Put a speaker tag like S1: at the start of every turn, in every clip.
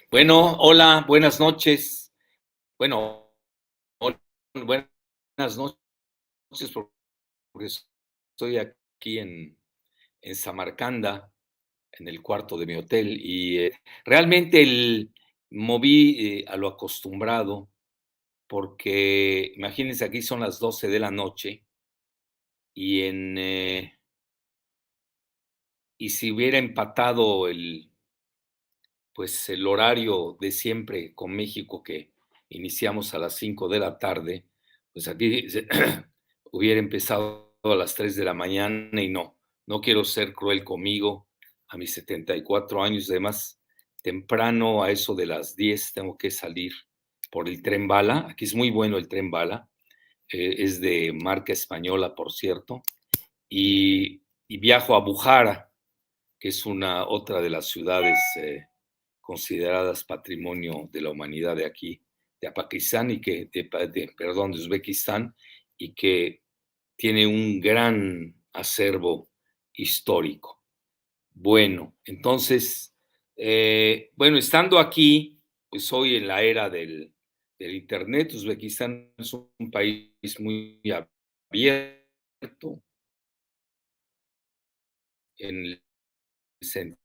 S1: Bueno, hola, buenas noches. Bueno, hola, buenas noches porque estoy aquí en Samarcanda, en el cuarto de mi hotel y realmente moví a lo acostumbrado porque imagínense, aquí son las 12 de la noche y y si hubiera empatado pues el horario de siempre con México, que iniciamos a las 5 de la tarde, pues aquí hubiera empezado a las 3 de la mañana y no quiero ser cruel conmigo a mis 74 años. Además, temprano, a eso de las 10 tengo que salir por el tren bala. Aquí es muy bueno el tren bala, es de marca española, por cierto, y viajo a Bujara, que es otra de las ciudades consideradas patrimonio de la humanidad de aquí, de Pakistán perdón, de Uzbekistán, y que tiene un gran acervo histórico. Bueno, entonces, bueno, estando aquí, pues hoy en la era del Internet. Uzbekistán es un país muy abierto en el sentido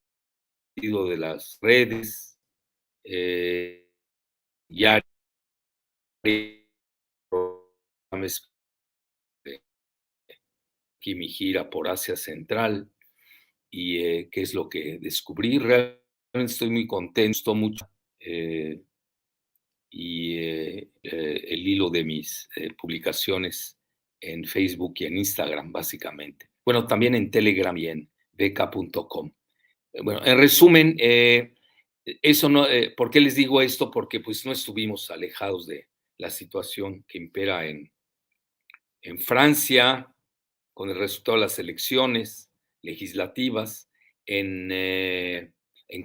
S1: de las redes, ya aquí mi gira por Asia Central y qué es lo que descubrí. Realmente estoy muy contento, mucho eh, el hilo de mis publicaciones en Facebook y en Instagram, básicamente. Bueno, también en Telegram y en beca.com. Bueno, en resumen, eso no, ¿por qué les digo esto? Porque pues no estuvimos alejados de la situación que impera en Francia, con el resultado de las elecciones legislativas, en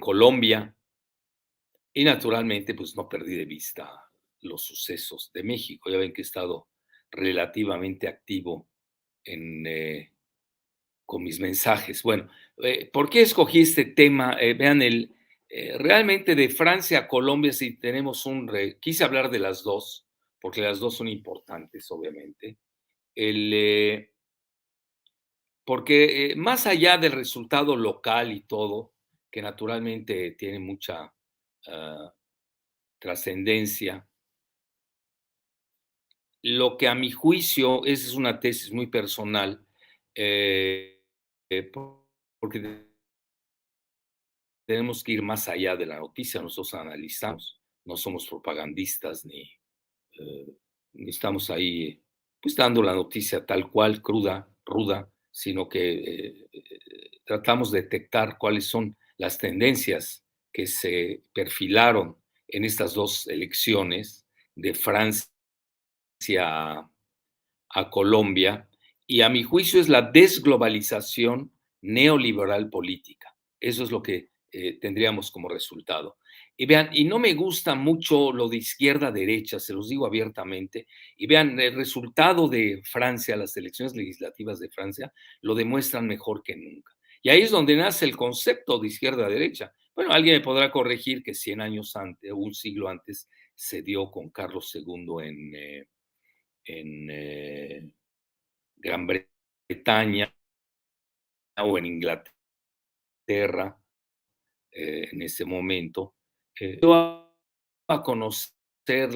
S1: Colombia, y naturalmente, pues no perdí de vista los sucesos de México. Ya ven que he estado relativamente activo en, con mis mensajes. Bueno, ¿por qué escogí este tema? Vean, realmente de Francia a Colombia, si tenemos quise hablar de las dos, porque las dos son importantes, obviamente. El, Porque más allá del resultado local y todo, que naturalmente tiene mucha ah, trascendencia, lo que a mi juicio, esa es una tesis muy personal, eh, porque tenemos que ir más allá de la noticia. Nosotros analizamos, no somos propagandistas eh, ni estamos ahí pues dando la noticia tal cual, cruda, ruda, sino que tratamos de detectar cuáles son las tendencias que se perfilaron en estas dos elecciones de Francia a Colombia, y a mi juicio es la desglobalización neoliberal política. Eso es lo que tendríamos como resultado. Y vean, y no me gusta mucho lo de izquierda-derecha, se los digo abiertamente, y vean, el resultado de Francia, las elecciones legislativas de Francia, lo demuestran mejor que nunca. Y ahí es donde nace el concepto de izquierda-derecha. Bueno, alguien me podrá corregir que 100 años antes, un siglo antes, se dio con Carlos II en Gran Bretaña o en Inglaterra, en ese momento, dio a conocer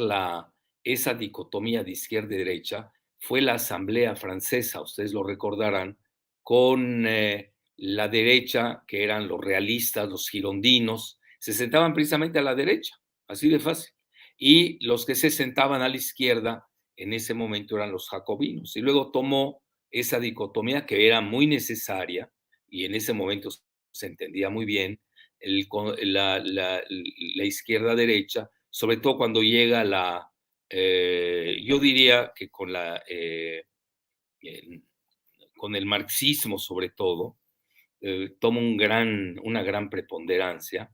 S1: esa dicotomía de izquierda y derecha fue la Asamblea Francesa, ustedes lo recordarán, con la derecha, que eran los realistas, los girondinos, se sentaban precisamente a la derecha, así de fácil. Y los que se sentaban a la izquierda en ese momento eran los jacobinos. Y luego tomó esa dicotomía que era muy necesaria y en ese momento se entendía muy bien, el, la izquierda derecha, sobre todo cuando llega yo diría que con el marxismo sobre todo, toma una gran preponderancia,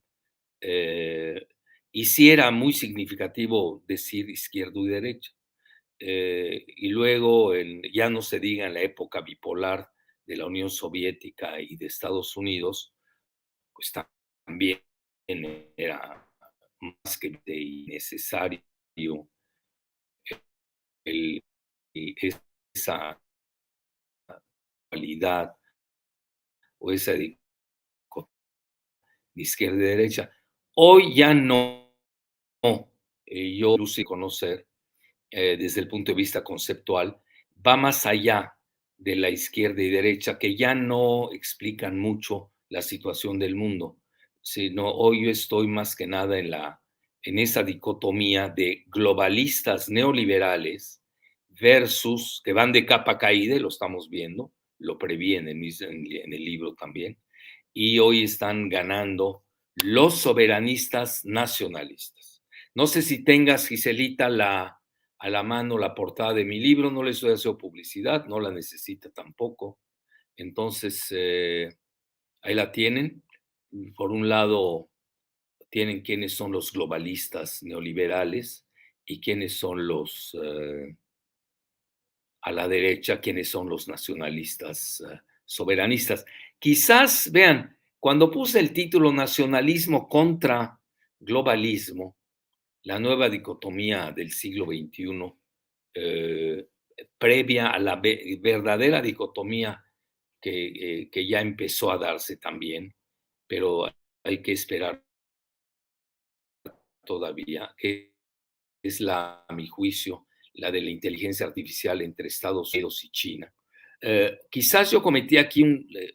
S1: eh, y sí era muy significativo decir izquierda y derecha. Y luego, ya no se diga en la época bipolar de la Unión Soviética y de Estados Unidos, pues también era más que innecesario el, esa cualidad o esa de izquierda y derecha. Hoy ya no, yo luce conocer desde el punto de vista conceptual, va más allá de la izquierda y derecha, que ya no explican mucho la situación del mundo, sino hoy yo estoy más que nada en esa dicotomía de globalistas neoliberales versus, que van de capa caída, y lo estamos viendo, lo preví en el libro también, y hoy están ganando los soberanistas nacionalistas. No sé si tengas, Giselita, a la mano la portada de mi libro, no le estoy haciendo publicidad, no la necesita tampoco. Entonces, ahí la tienen. Por un lado, tienen quiénes son los globalistas neoliberales y quiénes son a la derecha, quiénes son los nacionalistas soberanistas. Quizás, vean, cuando puse el título Nacionalismo contra Globalismo, la nueva dicotomía del siglo XXI, eh, previa a la verdadera dicotomía que ya empezó a darse también, pero hay que esperar todavía, que es a mi juicio, la de la inteligencia artificial entre Estados Unidos y China. Quizás yo cometí aquí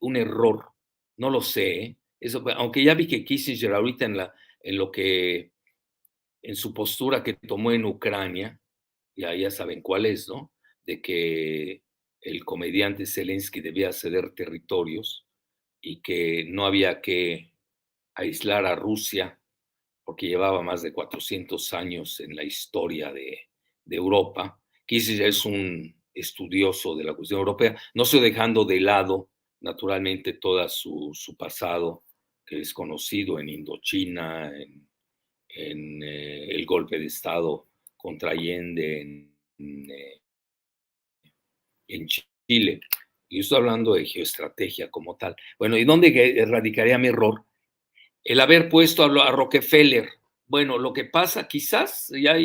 S1: un error, no lo sé, ¿eh? Eso, aunque ya vi que Kissinger ahorita en lo que, en su postura que tomó en Ucrania, ya saben cuál es, ¿no? De que el comediante Zelensky debía ceder territorios y que no había que aislar a Rusia porque llevaba más de 400 años en la historia de Europa. Kissinger es un estudioso de la cuestión europea, no estoy dejando de lado, naturalmente, todo su pasado, que es conocido en Indochina, el golpe de Estado contra Allende en Chile. Y yo estoy hablando de geoestrategia como tal. Bueno, ¿y dónde radicaría mi error? El haber puesto a Rockefeller. Bueno, lo que pasa, quizás ya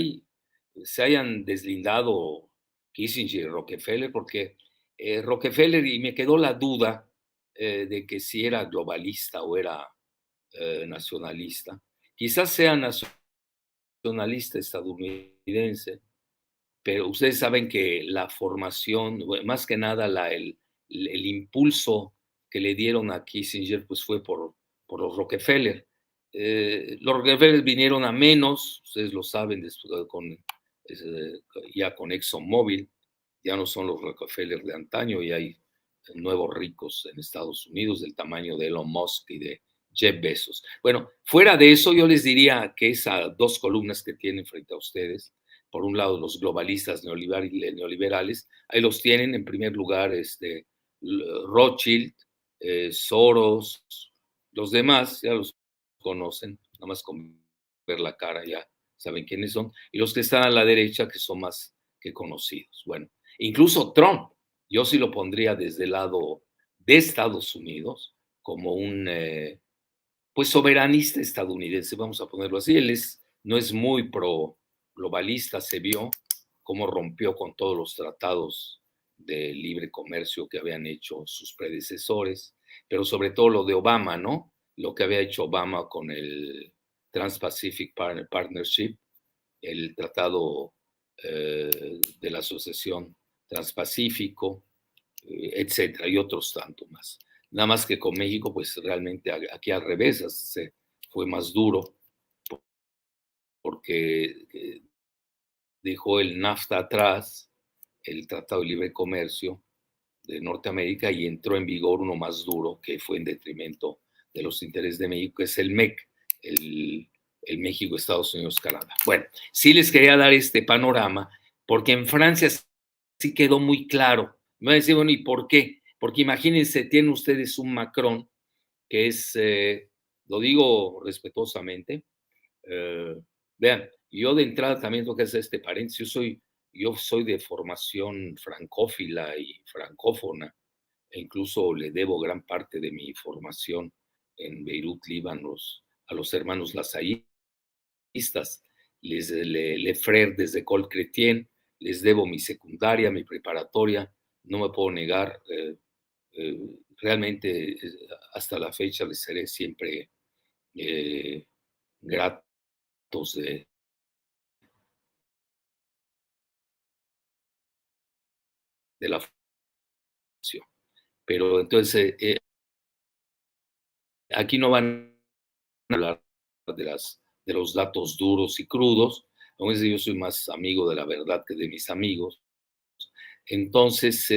S1: se hayan deslindado Kissinger y Rockefeller, porque Rockefeller, y me quedó la duda de que si era globalista o era nacionalista. Quizás sea nacionalista estadounidense, pero ustedes saben que la formación, más que nada el impulso que le dieron a Kissinger, pues fue por los Rockefeller. Los Rockefeller vinieron a menos, ustedes lo saben, ya con ExxonMobil, ya no son los Rockefeller de antaño, y hay nuevos ricos en Estados Unidos del tamaño de Elon Musk y de Jeff Bezos. Bueno, fuera de eso, yo les diría que esas dos columnas que tienen frente a ustedes, por un lado los globalistas neoliberales, ahí los tienen en primer lugar Rothschild, Soros, los demás ya los conocen, nada más con ver la cara ya saben quiénes son, y los que están a la derecha que son más que conocidos. Bueno, incluso Trump, yo sí lo pondría desde el lado de Estados Unidos como pues soberanista estadounidense, vamos a ponerlo así. No es muy pro globalista, se vio cómo rompió con todos los tratados de libre comercio que habían hecho sus predecesores, pero sobre todo lo de Obama, ¿no? Lo que había hecho Obama con el Trans-Pacific Partnership, el tratado de la Asociación Transpacífico, etcétera, y otros tantos más. Nada más que con México, pues realmente aquí al revés, fue más duro porque dejó el NAFTA atrás, el Tratado de Libre Comercio de Norteamérica, y entró en vigor uno más duro que fue en detrimento de los intereses de México, que es el MEC, el México, Estados Unidos, Canadá. Bueno, sí les quería dar este panorama porque en Francia sí quedó muy claro. Me van a decir, bueno, ¿y por qué? Porque imagínense, tienen ustedes un Macron que es, lo digo respetuosamente, vean, yo de entrada también tengo que hacer este paréntesis, yo soy de formación francófila y francófona, e incluso le debo gran parte de mi formación en Beirut, Líbano, a los hermanos Lazaí, Le Frère desde École Chrétienne, les debo mi secundaria, mi preparatoria, no me puedo negar, realmente hasta la fecha les seré siempre eh, gratos de la función. Pero entonces, aquí no van a hablar de los datos duros y crudos, aún así yo soy más amigo de la verdad que de mis amigos. Entonces,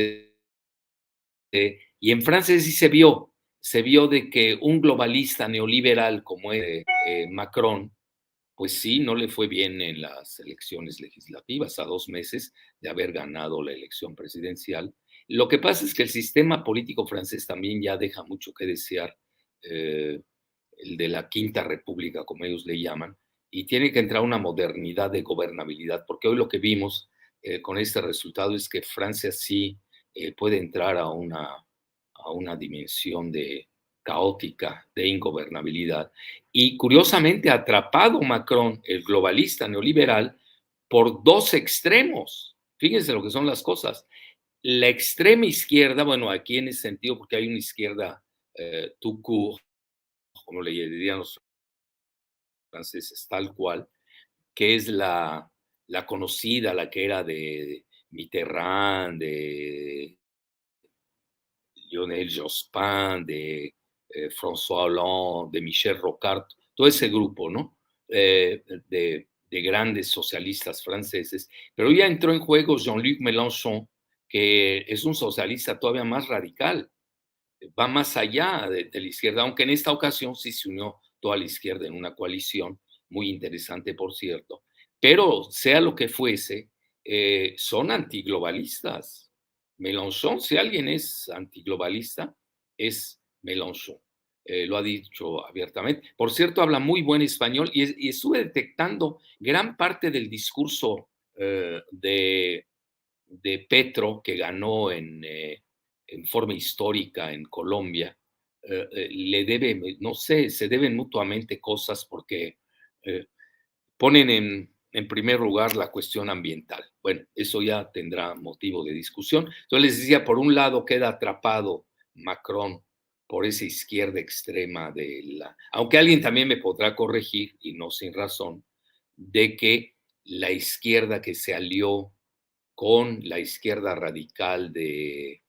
S1: y en Francia sí se vio de que un globalista neoliberal como es Macron, pues sí, no le fue bien en las elecciones legislativas a 2 meses de haber ganado la elección presidencial. Lo que pasa es que el sistema político francés también ya deja mucho que desear, eh, el de la Quinta República, como ellos le llaman, y tiene que entrar una modernidad de gobernabilidad, porque hoy lo que vimos con este resultado es que Francia sí puede entrar a una dimensión de caótica, de ingobernabilidad. Y curiosamente atrapado Macron, el globalista neoliberal, por dos extremos. Fíjense lo que son las cosas. La extrema izquierda, bueno, aquí en ese sentido, porque hay una izquierda tout court, como le dirían los franceses, tal cual, que es la conocida, la que era de Mitterrand, de Lionel Jospin, de François Hollande, de Michel Rocard, todo ese grupo, ¿no? De grandes socialistas franceses. Pero ya entró en juego Jean-Luc Mélenchon, que es un socialista todavía más radical, va más allá de la izquierda, aunque en esta ocasión sí se unió toda la izquierda en una coalición, muy interesante, por cierto. Pero sea lo que fuese, son antiglobalistas. Mélenchon, si alguien es antiglobalista, es Mélenchon. Lo ha dicho abiertamente. Por cierto, habla muy buen español y estuve detectando gran parte del discurso de Petro, que ganó en forma histórica en Colombia, le debe, no sé, se deben mutuamente cosas porque eh, ponen en primer lugar la cuestión ambiental. Bueno, eso ya tendrá motivo de discusión. Entonces les decía, por un lado queda atrapado Macron por esa izquierda extrema de la, aunque alguien también me podrá corregir, y no sin razón, de que la izquierda que se alió con la izquierda radical de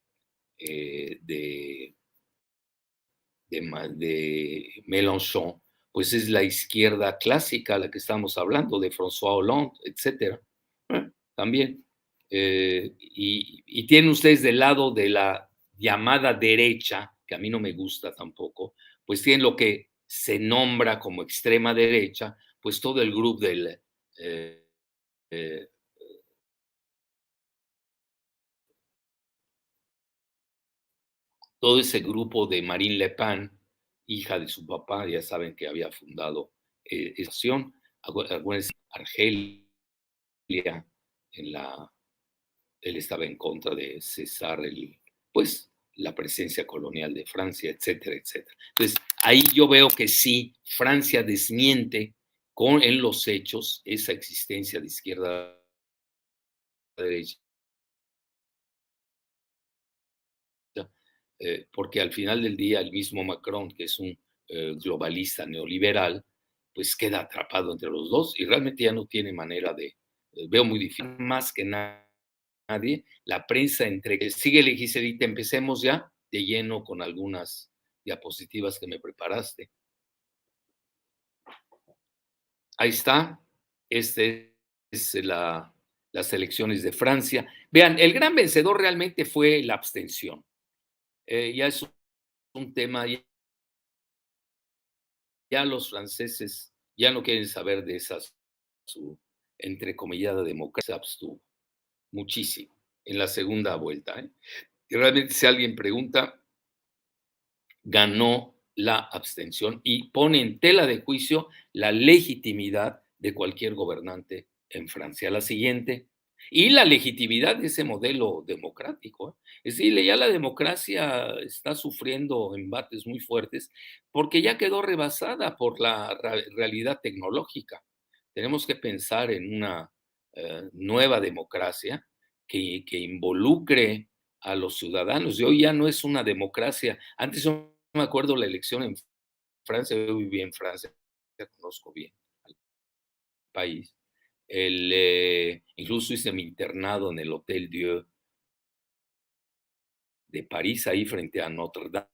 S1: de Mélenchon, pues es la izquierda clásica, la que estamos hablando, de François Hollande, etcétera. También. Y tienen ustedes del lado de la llamada derecha, que a mí no me gusta tampoco, pues tienen lo que se nombra como extrema derecha, pues todo el grupo del eh, eh, todo ese grupo de Marine Le Pen, hija de su papá, ya saben que había fundado esa nación, acuérdense, Argelia, en la, él estaba en contra de cesar pues, la presencia colonial de Francia, etcétera, etcétera. Entonces, ahí yo veo que sí, Francia desmiente en los hechos esa existencia de izquierda a derecha, porque al final del día el mismo Macron, que es un globalista neoliberal, pues queda atrapado entre los dos y realmente ya no tiene manera de, veo muy difícil, más que nadie, la prensa entre, sigue Giselita, empecemos ya de lleno con algunas diapositivas que me preparaste. Ahí está, este es las elecciones de Francia. Vean, el gran vencedor realmente fue la abstención. Ya es un tema, ya los franceses ya no quieren saber de esas, su entrecomillada democracia, se abstuvo muchísimo en la segunda vuelta. Y realmente si alguien pregunta, ganó la abstención y pone en tela de juicio la legitimidad de cualquier gobernante en Francia. La siguiente, y la legitimidad de ese modelo democrático. Es decir, ya la democracia está sufriendo embates muy fuertes porque ya quedó rebasada por la realidad tecnológica. Tenemos que pensar en una nueva democracia que involucre a los ciudadanos. Y hoy ya no es una democracia. Antes yo me acuerdo la elección en Francia, yo viví en Francia, ya conozco bien al país. Incluso hice mi internado en el Hotel Dieu de París, ahí frente a Notre Dame,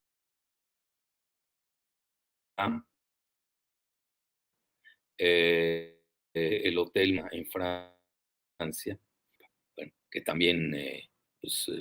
S1: el hotel en Francia, bueno, que también pues,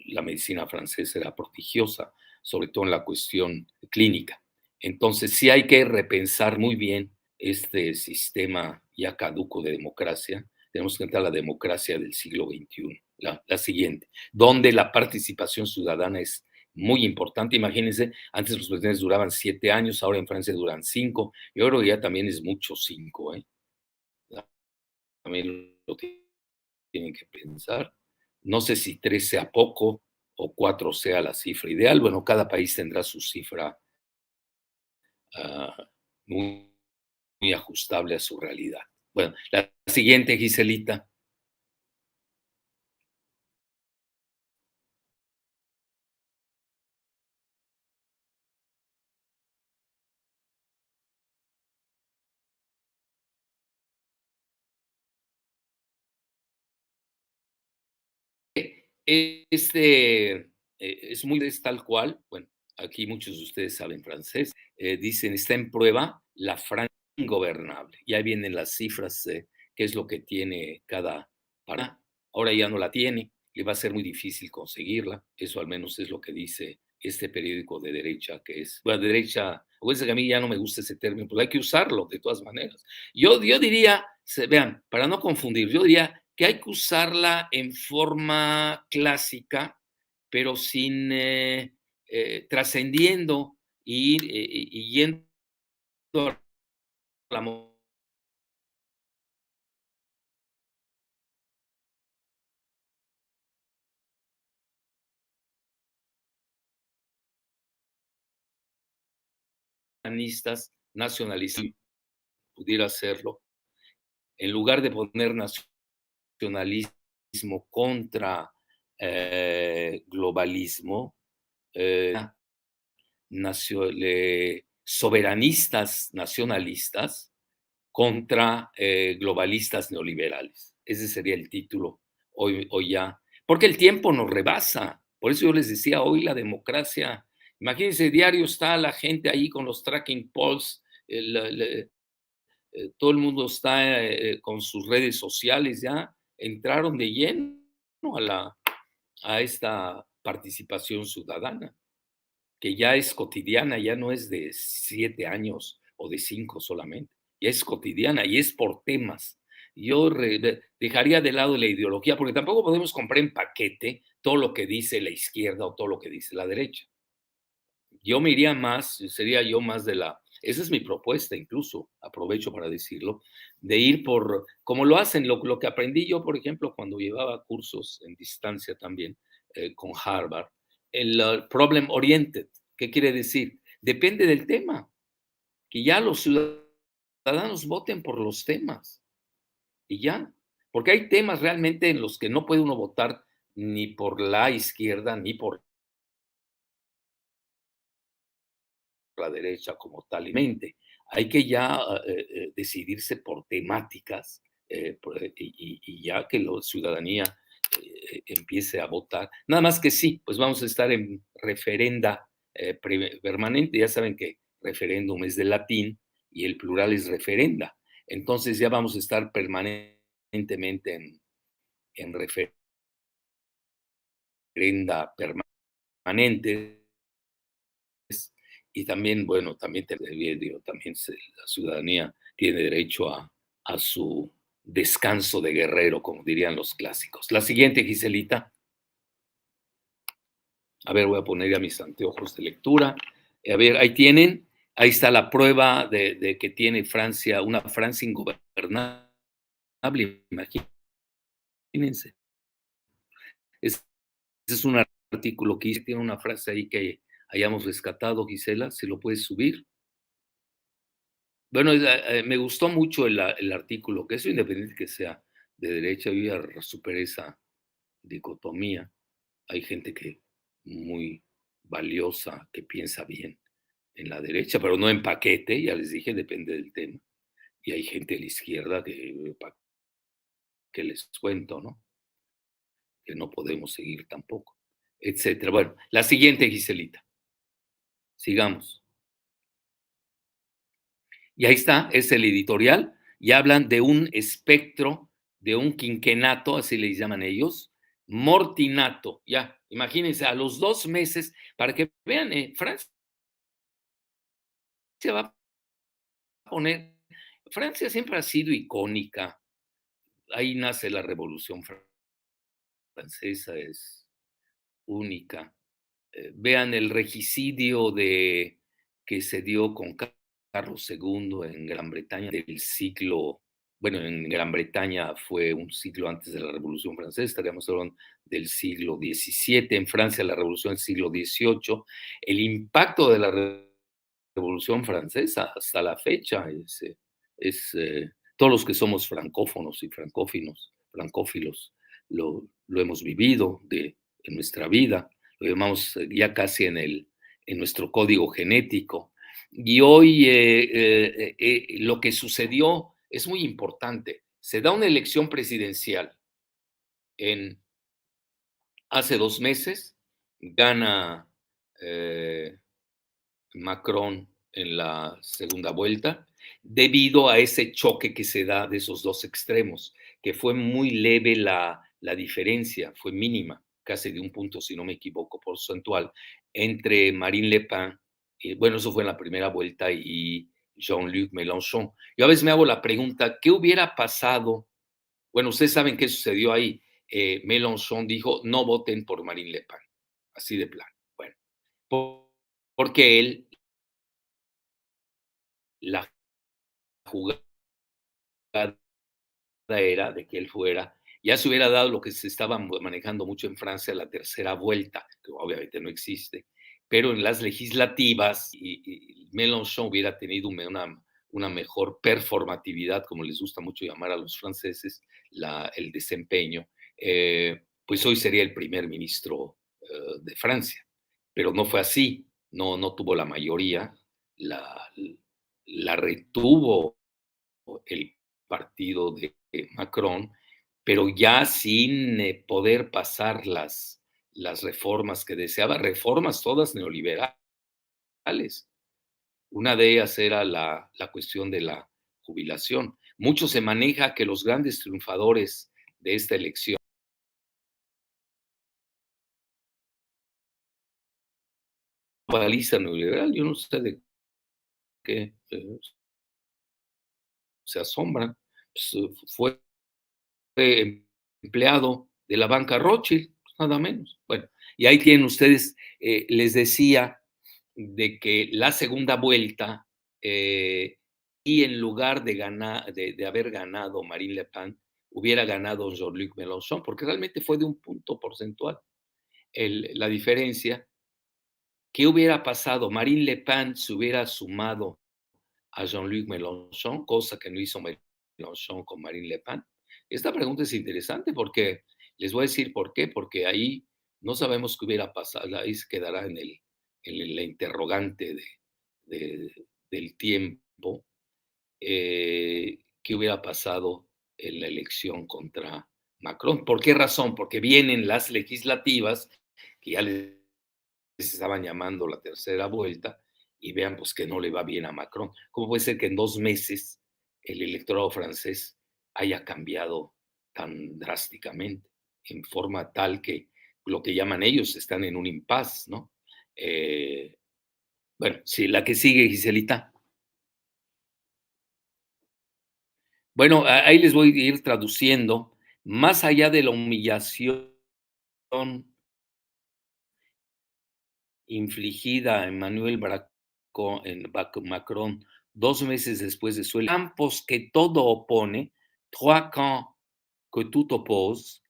S1: la medicina francesa era prodigiosa, sobre todo en la cuestión clínica. Entonces sí hay que repensar muy bien este sistema ya caduco de democracia. Tenemos que entrar a la democracia del siglo XXI, la siguiente, donde la participación ciudadana es muy importante. Imagínense, antes los presidentes duraban 7 años, ahora en Francia duran 5. Yo creo que ya también es mucho 5, ¿eh? También lo tienen que pensar. No sé si 3 sea poco o 4 sea la cifra ideal. Bueno, cada país tendrá su cifra uh, muy, muy ajustable a su realidad. Bueno, la siguiente, Giselita. Es muy es tal cual, bueno, aquí muchos de ustedes saben francés, dicen, está en prueba la Francia ingobernable. Y ahí vienen las cifras, qué es lo que tiene cada para. Ahora ya no la tiene, le va a ser muy difícil conseguirla. Eso al menos es lo que dice este periódico de derecha, que es, bueno, de derecha, acuérdense que a mí ya no me gusta ese término, pero hay que usarlo de todas maneras. Yo diría, vean, para no confundir, yo diría que hay que usarla en forma clásica, pero sin trascendiendo y yendo a la modernistas, nacionalistas, pudiera hacerlo, en lugar de poner nacionalismo contra globalismo, eh, soberanistas nacionalistas contra globalistas neoliberales. Ese sería el título hoy ya. Porque el tiempo nos rebasa. Por eso yo les decía, hoy la democracia, imagínense, diario está la gente ahí con los tracking polls, todo el mundo está con sus redes sociales ya, entraron de lleno a esta participación ciudadana, que ya es cotidiana, ya no es de 7 años o de 5 solamente, ya es cotidiana y es por temas. Yo dejaría de lado la ideología, porque tampoco podemos comprar en paquete todo lo que dice la izquierda o todo lo que dice la derecha. Yo me iría más, sería yo más de esa es mi propuesta incluso, aprovecho para decirlo, de ir por, como lo hacen, lo que aprendí yo, por ejemplo, cuando llevaba cursos en distancia también con Harvard, el problem oriented. ¿Qué quiere decir? Depende del tema, que ya los ciudadanos voten por los temas y ya, porque hay temas realmente en los que no puede uno votar ni por la izquierda ni por la derecha como tal. Hay que ya decidirse por temáticas y ya que la ciudadanía empiece a votar. Nada más que sí, pues vamos a estar en referenda permanente. Ya saben que referéndum es de latín y el plural es referenda. Entonces ya vamos a estar permanentemente en referenda permanente. Y también, bueno, también, digo, también la ciudadanía tiene derecho a su descanso de guerrero, como dirían los clásicos. La siguiente, Giselita. A ver, voy a poner ya mis anteojos de lectura. A ver, ahí tienen. Ahí está la prueba de que tiene Francia, una Francia ingobernable, imagínense. Ese es un artículo que hice, tiene una frase ahí que hayamos rescatado, Gisela, ¿se lo puedes subir? Bueno, me gustó mucho el artículo, que eso independiente que sea de derecha, yo ya superé esa dicotomía. Hay gente que muy valiosa, que piensa bien en la derecha, pero no en paquete, ya les dije, depende del tema. Y hay gente de la izquierda que les cuento, ¿no? Que no podemos seguir tampoco, etcétera. Bueno, la siguiente, Giselita, sigamos. Y ahí está, es el editorial, y hablan de un espectro, de un quinquenato, así les llaman ellos, mortinato, ya, imagínense, a los 2 meses, para que vean, Francia va a poner, Francia siempre ha sido icónica, ahí nace la Revolución Francesa, es única. Vean el regicidio que se dio con Carlos II en Gran Bretaña del siglo, bueno, en Gran Bretaña fue un siglo antes de la Revolución Francesa, estaríamos hablando del siglo XVII, en Francia la Revolución del siglo XVIII, el impacto de la Revolución Francesa hasta la fecha todos los que somos francófonos y francófilos, lo hemos vivido en nuestra vida, lo llamamos ya casi en nuestro código genético. Y hoy lo que sucedió es muy importante. Se da una elección presidencial en hace 2 meses, gana eh, Macron en la segunda vuelta, debido a ese choque que se da de esos dos extremos, que fue muy leve la diferencia, fue mínima, casi de un punto, si no me equivoco, porcentual, entre Marine Le Pen, bueno, eso fue en la primera vuelta, y Jean-Luc Mélenchon. Yo a veces me hago la pregunta, ¿qué hubiera pasado? Bueno, ustedes saben qué sucedió ahí. Mélenchon dijo, no voten por Marine Le Pen, así de plano. Bueno, porque él la jugada era de que él fuera, ya se hubiera dado lo que se estaba manejando mucho en Francia, la tercera vuelta, que obviamente no existe, pero en las legislativas y Mélenchon hubiera tenido una mejor performatividad, como les gusta mucho llamar a los franceses, el desempeño, pues hoy sería el primer ministro de Francia. Pero no fue así, no tuvo la mayoría, la, la retuvo el partido de Macron, pero ya sin poder pasar las reformas que deseaba, reformas todas neoliberales. Una de ellas era la cuestión de la jubilación. Mucho se maneja que los grandes triunfadores de esta elección, baliza neoliberal, yo no sé de qué se asombran, pues, fue empleado de la banca Rothschild, nada menos. Bueno, y ahí tienen ustedes, les decía de que la segunda vuelta, y en lugar de haber ganado Marine Le Pen, hubiera ganado Jean-Luc Mélenchon, porque realmente fue de un punto porcentual la diferencia. ¿Qué hubiera pasado? Marine Le Pen se hubiera sumado a Jean-Luc Mélenchon, cosa que no hizo Mélenchon con Marine Le Pen. Esta pregunta es interesante porque les voy a decir por qué, porque ahí no sabemos qué hubiera pasado, ahí se quedará en la interrogante del tiempo, qué hubiera pasado en la elección contra Macron. ¿Por qué razón? Porque vienen las legislativas, que ya les estaban llamando la tercera vuelta, y vean pues que no le va bien a Macron. ¿Cómo puede ser que en 2 meses el electorado francés haya cambiado tan drásticamente, en forma tal que lo que llaman ellos están en un impasse, ¿no? Bueno, sí, la que sigue, Giselita. Bueno, ahí les voy a ir traduciendo. Más allá de la humillación infligida a Emmanuel Macron 2 meses después de su elección, campos que todo opone, trois camps que tout oppose,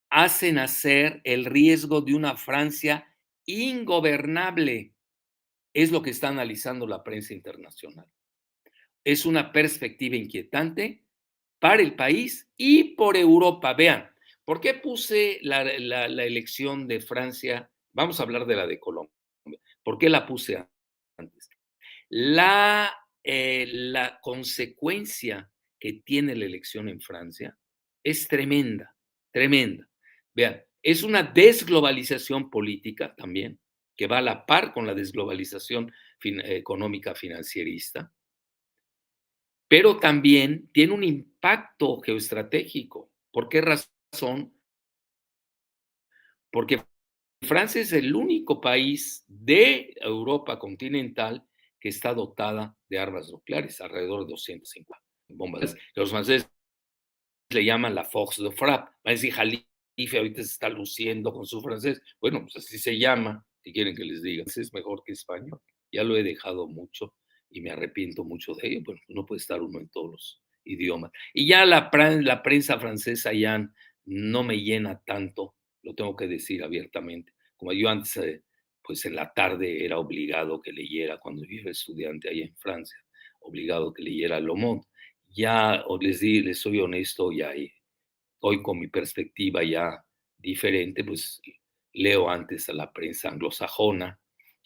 S1: hacen nacer el riesgo de una Francia ingobernable. Es lo que está analizando la prensa internacional. es una perspectiva inquietante para el país y por Europa. Vean, ¿por qué puse la elección de Francia? Vamos a hablar de la de Colombia. ¿Por qué la puse antes? La consecuencia que tiene la elección en Francia es tremenda, tremenda. Vean, es una desglobalización política también, que va a la par con la desglobalización económica financierista, pero también tiene un impacto geoestratégico. ¿Por qué razón? Porque Francia es el único país de Europa continental que está dotada de armas nucleares, alrededor de 250 bombas. Los franceses le llaman la Force de Frappe. Va a decir, Jalife ahorita se está luciendo con su francés. Bueno, pues así se llama, si quieren que les diga. Es mejor que español. Ya lo he dejado mucho y me arrepiento mucho de ello. Bueno, no puede estar uno en todos los idiomas. Y ya la prensa francesa ya no me llena tanto, lo tengo que decir abiertamente. Como yo antes, pues en la tarde era obligado que leyera, cuando yo era estudiante ahí en Francia, obligado que leyera Le Monde. Ya, les soy honesto, ya hoy con mi perspectiva ya diferente, pues leo antes a la prensa anglosajona,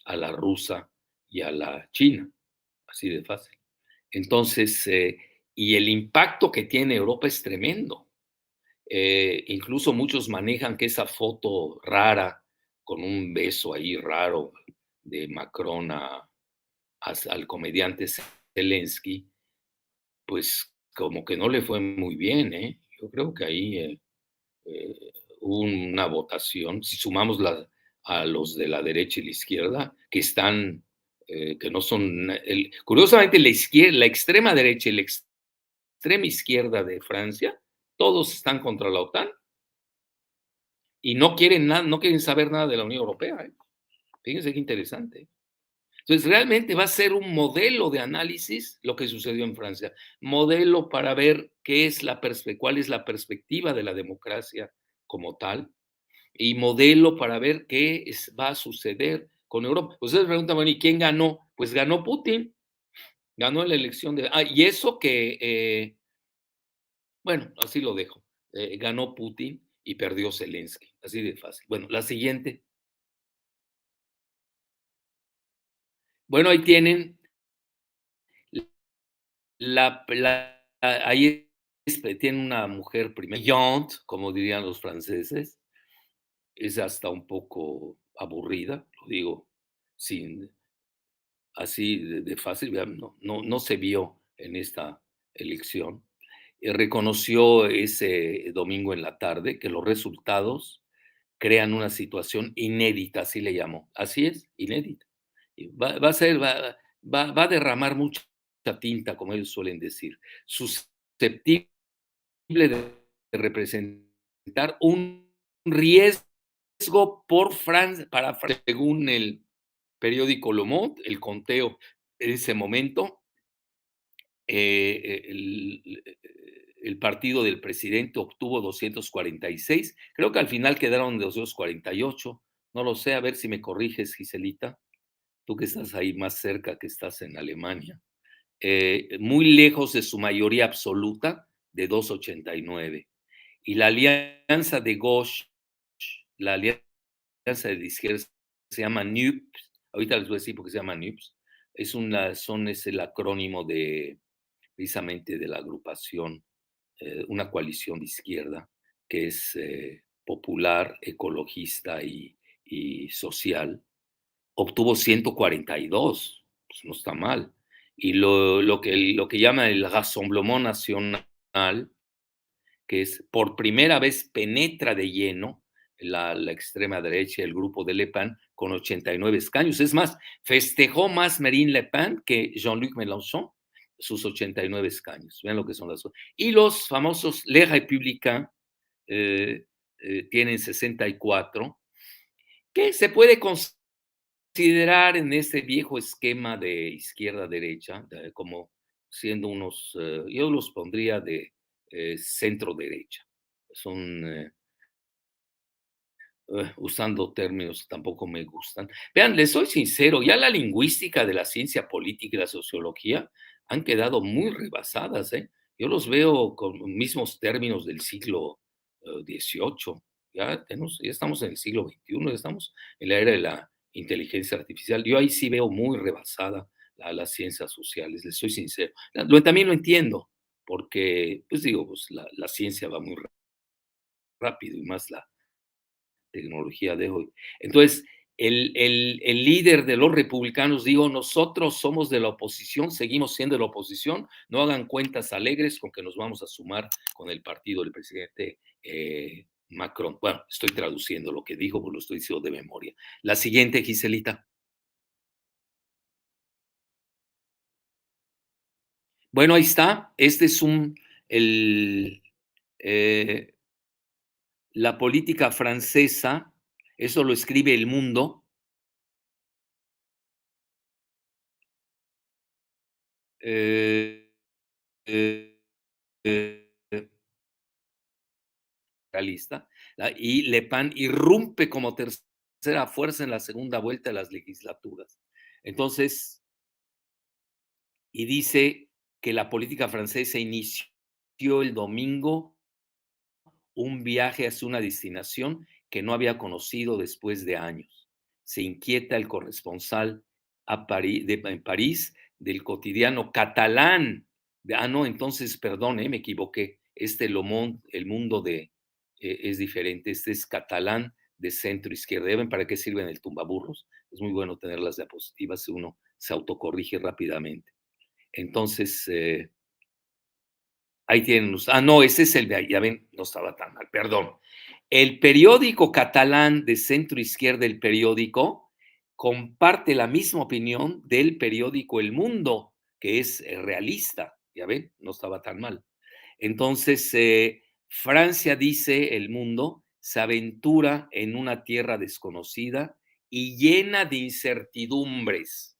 S1: a la rusa y a la china, así de fácil. Entonces, y el impacto que tiene Europa es tremendo. Incluso muchos manejan que esa foto rara, con un beso ahí raro de Macron al comediante Zelensky, pues como que no le fue muy bien, ¿eh? Yo creo que ahí eh, hubo una votación, si sumamos a los de la derecha y la izquierda, que están, que no son, curiosamente la extrema derecha y la extrema izquierda de Francia, todos están contra la OTAN y no quieren nada, no quieren saber nada de la Unión Europea, ¿eh? Fíjense qué interesante. Entonces, realmente va a ser un modelo de análisis lo que sucedió en Francia, modelo para ver cuál es la perspectiva de la democracia como tal, y modelo para ver va a suceder con Europa. Ustedes preguntan, bueno, ¿y quién ganó? Pues ganó Putin, ganó la elección de... y eso que, bueno, así lo dejo, ganó Putin y perdió Zelensky, así de fácil. Bueno, la siguiente. Bueno, ahí tienen ahí tiene una mujer brillante, como dirían los franceses, es hasta un poco aburrida, lo digo sin así de fácil, no se vio en esta elección. Reconoció ese domingo en la tarde que los resultados crean una situación inédita, así le llamó. Así es, inédita. Y va a derramar mucha tinta, como ellos suelen decir, susceptible de representar un riesgo para Francia, según el periódico Le Monde, el conteo en ese momento, el partido del presidente obtuvo 246, creo que al final quedaron 248, no lo sé, a ver si me corriges, Giselita, tú que estás ahí más cerca, que estás en Alemania, muy lejos de su mayoría absoluta de 289. Y la alianza de Gauche, la alianza de izquierda se llama NUPS, ahorita les voy a decir por qué se llama NUPS, es el acrónimo precisamente de la agrupación, una coalición de izquierda que es popular, ecologista y social, obtuvo 142, pues no está mal. Y lo que llama el Rassemblement National, que es por primera vez penetra de lleno la extrema derecha, el grupo de Le Pen, con 89 escaños. Es más, festejó más Marine Le Pen que Jean-Luc Mélenchon, sus 89 escaños. Vean lo que son las cosas. Y los famosos Les Républicains tienen 64, que se puede considerar en este viejo esquema de izquierda-derecha como siendo yo los pondría de centro-derecha. Son, usando términos que tampoco me gustan. Vean, les soy sincero, ya la lingüística de la ciencia política y la sociología han quedado muy rebasadas, ¿eh? Yo los veo con los mismos términos del siglo XVIII. Ya estamos en el siglo XXI, ya estamos en la era de la inteligencia artificial. Yo ahí sí veo muy rebasada las ciencias sociales, les soy sincero. También lo entiendo, porque, pues digo, pues la ciencia va muy rápido y más la tecnología de hoy. Entonces, el líder de los republicanos dijo, nosotros somos de la oposición, seguimos siendo de la oposición, no hagan cuentas alegres con que nos vamos a sumar con el partido del presidente Macron. Bueno, estoy traduciendo lo que dijo, pues lo estoy diciendo de memoria. La siguiente, Giselita. Bueno, ahí está. Este es eh, la política francesa, eso lo escribe El Mundo. Eh, eh, eh, realista, y Le Pen irrumpe como tercera fuerza en la segunda vuelta de las legislaturas. Entonces, y dice que la política francesa inició el domingo un viaje hacia una destinación que no había conocido después de años. Se inquieta el corresponsal en París del cotidiano catalán. No, entonces, perdón, me equivoqué. El Mundo es diferente. Este es catalán de centro izquierda. ¿Ven para qué sirven el tumbaburros? Es muy bueno tener las diapositivas si uno se autocorrige rápidamente. Entonces, ahí tienen. No, ese es el de ahí. Ya ven, no estaba tan mal, perdón. El periódico catalán de centro izquierda, El Periódico, comparte la misma opinión del periódico El Mundo, que es realista. Ya ven, no estaba tan mal. Entonces, Francia, dice El Mundo, se aventura en una tierra desconocida y llena de incertidumbres.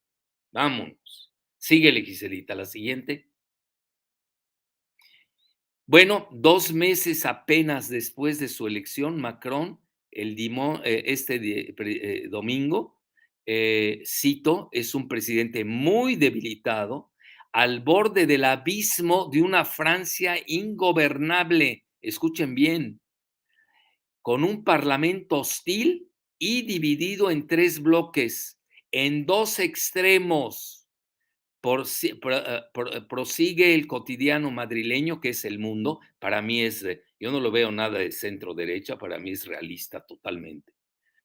S1: Vámonos. Síguele, Giselita, la siguiente. Bueno, 2 meses apenas después de su elección, Macron, domingo, cito, es un presidente muy debilitado, al borde del abismo de una Francia ingobernable. Escuchen bien, con un parlamento hostil y dividido en 3 bloques, en 2 extremos. Prosigue el cotidiano madrileño, que es El Mundo. Para mí yo no lo veo nada de centro derecha, para mí es realista totalmente.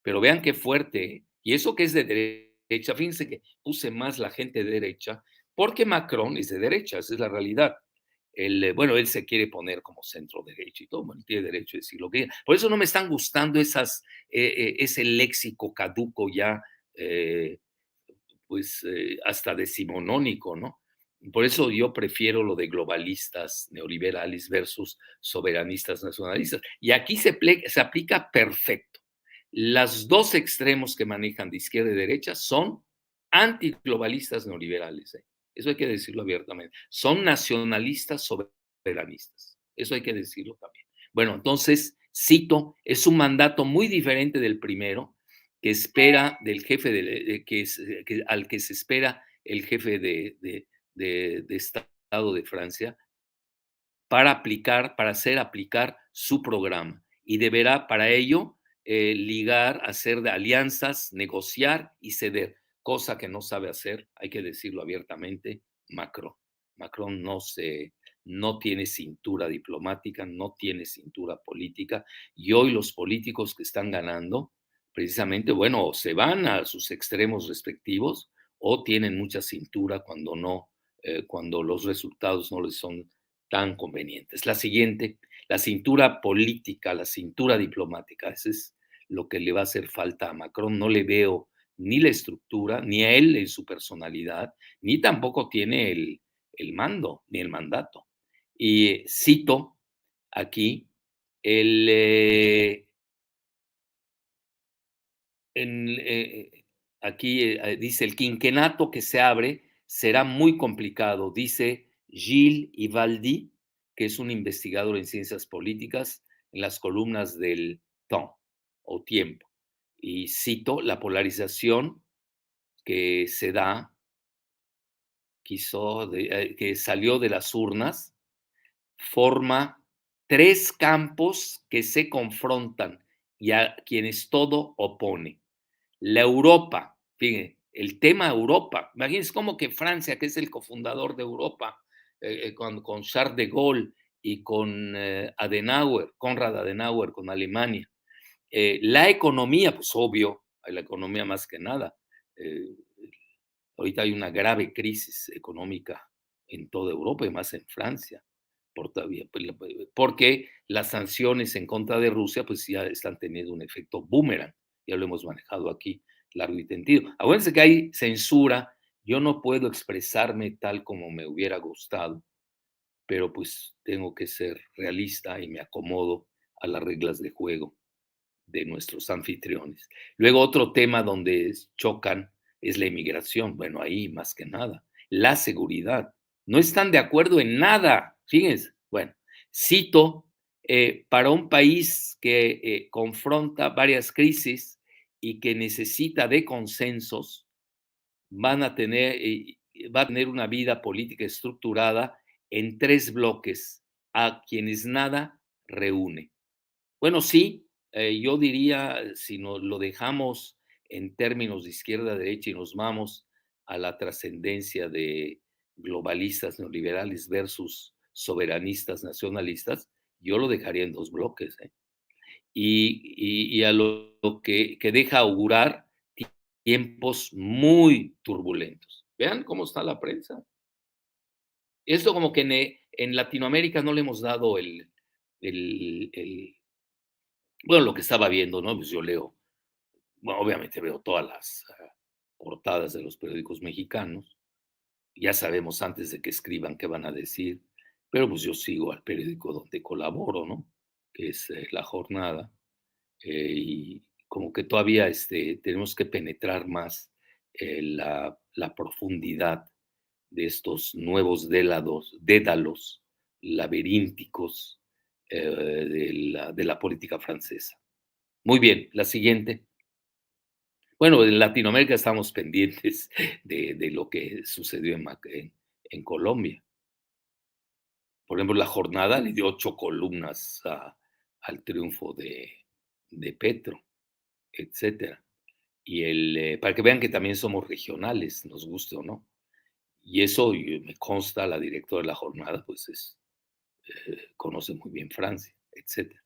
S1: Pero vean qué fuerte, ¿eh? Y eso que es de derecha, fíjense que puse más la gente de derecha, porque Macron es de derecha, esa es la realidad. Bueno, él se quiere poner como centro derecha y todo, bueno, tiene derecho a decir lo que quiera. Por eso no me están gustando ese léxico caduco ya, eh, pues hasta decimonónico, ¿no? Por eso yo prefiero lo de globalistas neoliberales versus soberanistas nacionalistas. Y aquí se aplica perfecto. Los 2 extremos que manejan de izquierda y derecha son antiglobalistas neoliberales. Eso hay que decirlo abiertamente. Son nacionalistas soberanistas. Eso hay que decirlo también. Bueno, entonces, cito, es un mandato muy diferente del primero, que espera del jefe al que se espera el jefe de Estado de Francia para hacer aplicar su programa. Y deberá para ello ligar, hacer de alianzas, negociar y ceder, cosa que no sabe hacer, hay que decirlo abiertamente, Macron. Macron no tiene cintura diplomática, no tiene cintura política, y hoy los políticos que están ganando, precisamente, bueno, se van a sus extremos respectivos o tienen mucha cintura cuando los resultados no les son tan convenientes. La siguiente, la cintura política, la cintura diplomática, eso es lo que le va a hacer falta a Macron. No le veo ni la estructura, ni a él en su personalidad, ni tampoco tiene el mando, ni el mandato. Y cito aquí, el, en, aquí dice, el quinquenato que se abre será muy complicado, dice Gilles Ivaldi, que es un investigador en ciencias políticas, en las columnas del Temps o Tiempo. Y cito, la polarización que se da que salió de las urnas, forma tres campos que se confrontan y a quienes todo opone. La Europa, fíjense, el tema Europa, imagínense cómo que Francia, que es el cofundador de Europa, con Charles de Gaulle y con Adenauer, Konrad Adenauer, con Alemania. La economía, pues obvio, la economía más que nada. Eh, Ahorita hay una grave crisis económica en toda Europa y más en Francia, porque las sanciones en contra de Rusia pues ya están teniendo un efecto boomerang, ya lo hemos manejado aquí largo y tendido. Acuérdense que hay censura, yo no puedo expresarme tal como me hubiera gustado, pero pues tengo que ser realista y me acomodo a las reglas de juego de nuestros anfitriones. Luego otro tema donde chocan es la inmigración. Bueno, ahí más que nada. La seguridad. No están de acuerdo en nada. Fíjense. Bueno, cito, para un país que confronta varias crisis y que necesita de consensos, van a tener, va a tener una vida política estructurada en tres bloques, a quienes nada reúne. Bueno, sí, yo diría, si nos lo dejamos en términos de izquierda-derecha y nos vamos a la trascendencia de globalistas neoliberales versus soberanistas nacionalistas, yo lo dejaría en dos bloques, ¿eh? Y a lo que deja augurar tiempos muy turbulentos. Vean cómo está la prensa. Esto como que en Latinoamérica no le hemos dado el bueno, lo que estaba viendo, ¿no? Pues yo leo, bueno, obviamente veo todas las portadas de los periódicos mexicanos, ya sabemos antes de que escriban qué van a decir, pero pues yo sigo al periódico donde colaboro, ¿no? Que es La Jornada, y como que todavía tenemos que penetrar más la profundidad de estos nuevos dédalos laberínticos de la política francesa. Muy bien, la siguiente. Bueno, en Latinoamérica estamos pendientes de lo que sucedió en Colombia. Por ejemplo, la jornada le dio 8 columnas al triunfo de Petro, etcétera. Y para que vean que también somos regionales, nos guste o no. Y eso me consta, la directora de la jornada, pues conoce muy bien Francia, etcétera.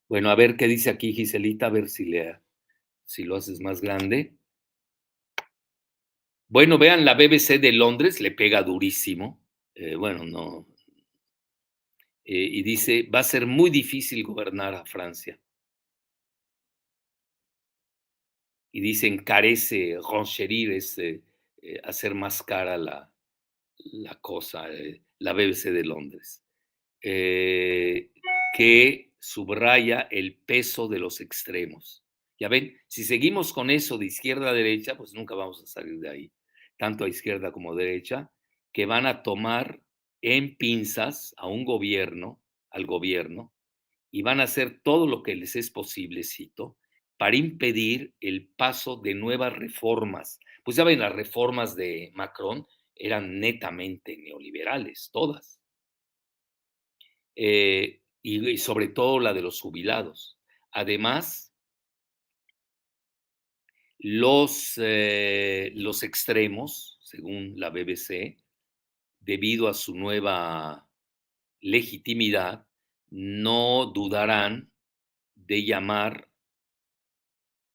S1: Bueno, a ver qué dice aquí Giselita, a ver si lo haces más grande. Bueno, vean, la BBC de Londres le pega durísimo. Bueno, no. Y dice, va a ser muy difícil gobernar a Francia. Y dice, encarece, renchérir es hacer más cara la cosa, la BBC de Londres, eh, que subraya el peso de los extremos. Ya ven, si seguimos con eso de izquierda a derecha, pues nunca vamos a salir de ahí, tanto a izquierda como a derecha, que van a tomar en pinzas a un gobierno, al gobierno, y van a hacer todo lo que les es posible, cito, para impedir el paso de nuevas reformas. Pues ya ven, las reformas de Macron eran netamente neoliberales, todas. Y sobre todo la de los jubilados. Además, los extremos, según la BBC, debido a su nueva legitimidad, no dudarán de llamar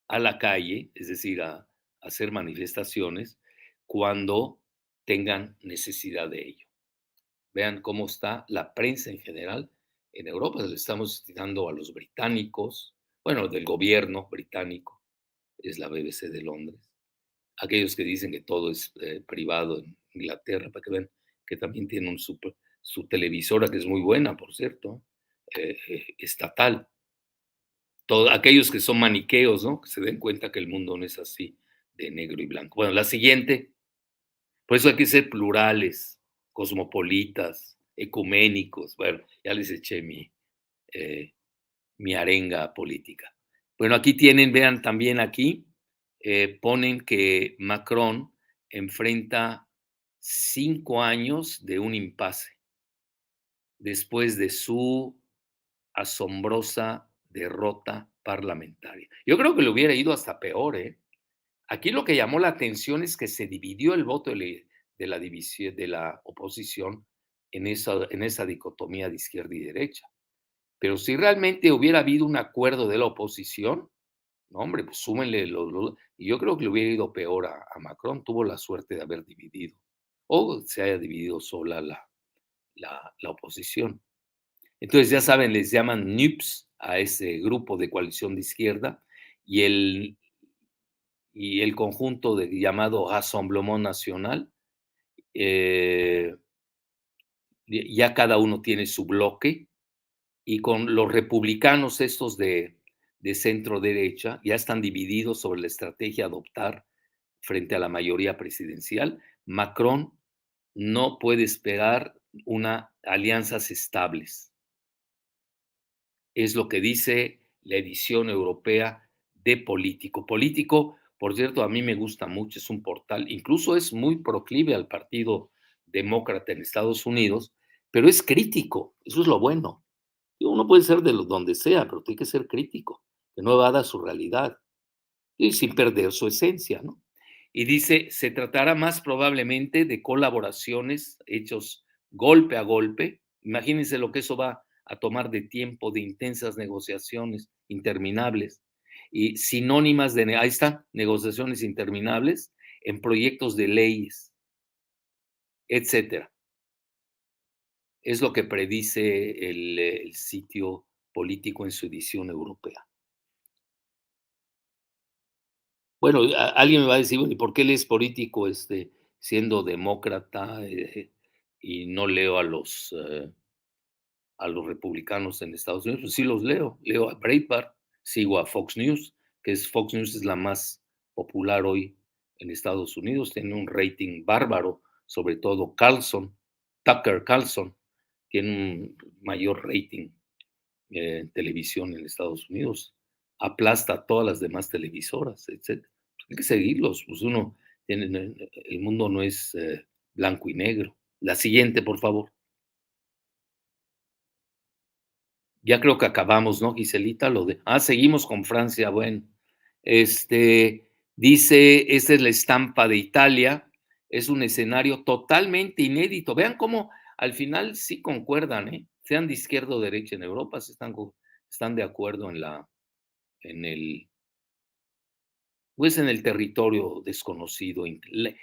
S1: a la calle, es decir, a hacer manifestaciones cuando tengan necesidad de ello. Vean cómo está la prensa en general en Europa. Le estamos citando a los británicos, bueno, del gobierno británico, es la BBC de Londres. Aquellos que dicen que todo es privado en Inglaterra, para que vean que también tienen su televisora, que es muy buena, por cierto, estatal. Aquellos que son maniqueos, ¿no? Que se den cuenta que el mundo no es así, de negro y blanco. Bueno, la siguiente. Por eso hay que ser plurales, cosmopolitas, ecuménicos. Bueno, ya les eché eh, mi arenga política. Bueno, aquí tienen, vean también aquí, ponen que Macron enfrenta 5 años de un impasse después de su asombrosa derrota parlamentaria. Yo creo que le hubiera ido hasta peor, ¿eh? Aquí lo que llamó la atención es que se dividió el voto de la división de la oposición en esa dicotomía de izquierda y derecha. Pero si realmente hubiera habido un acuerdo de la oposición, no, hombre, pues súmenle y yo creo que le hubiera ido peor a Macron. Tuvo la suerte de haber dividido, o se haya dividido sola la oposición. Entonces, ya saben, les llaman NUPS a ese grupo de coalición de izquierda y el conjunto llamado Rassemblement National, eh, ya cada uno tiene su bloque y con los republicanos estos de centro derecha ya están divididos sobre la estrategia a adoptar frente a la mayoría presidencial. Macron no puede esperar alianzas estables. Es lo que dice la edición europea de Político. Político, por cierto, a mí me gusta mucho, es un portal, incluso es muy proclive al Partido Demócrata en Estados Unidos, pero es crítico, eso es lo bueno. Uno puede ser de donde sea, pero tiene que ser crítico, que no evada su realidad y sin perder su esencia, ¿no? Y dice, se tratará más probablemente de colaboraciones hechos golpe a golpe. Imagínense lo que eso va a tomar de tiempo, de intensas negociaciones interminables y sinónimas de, ahí está, negociaciones interminables en proyectos de leyes, etcétera. Es lo que predice el sitio político en su edición europea. Bueno, alguien me va a decir, bueno, ¿y por qué lees político siendo demócrata y no leo a los republicanos en Estados Unidos? Pues sí los leo a Breitbart, sigo a Fox News, Fox News es la más popular hoy en Estados Unidos, tiene un rating bárbaro, sobre todo Tucker Carlson, tiene un mayor rating en televisión en Estados Unidos, aplasta a todas las demás televisoras, etcétera. Hay que seguirlos, pues el mundo no es blanco y negro. La siguiente, por favor. Ya creo que acabamos, ¿no, Giselita? Seguimos con Francia, bueno. Dice, esta es la estampa de Italia, es un escenario totalmente inédito. Vean cómo al final sí concuerdan, ¿eh? Sean de izquierda o derecha en Europa, están de acuerdo en el, pues en el territorio desconocido,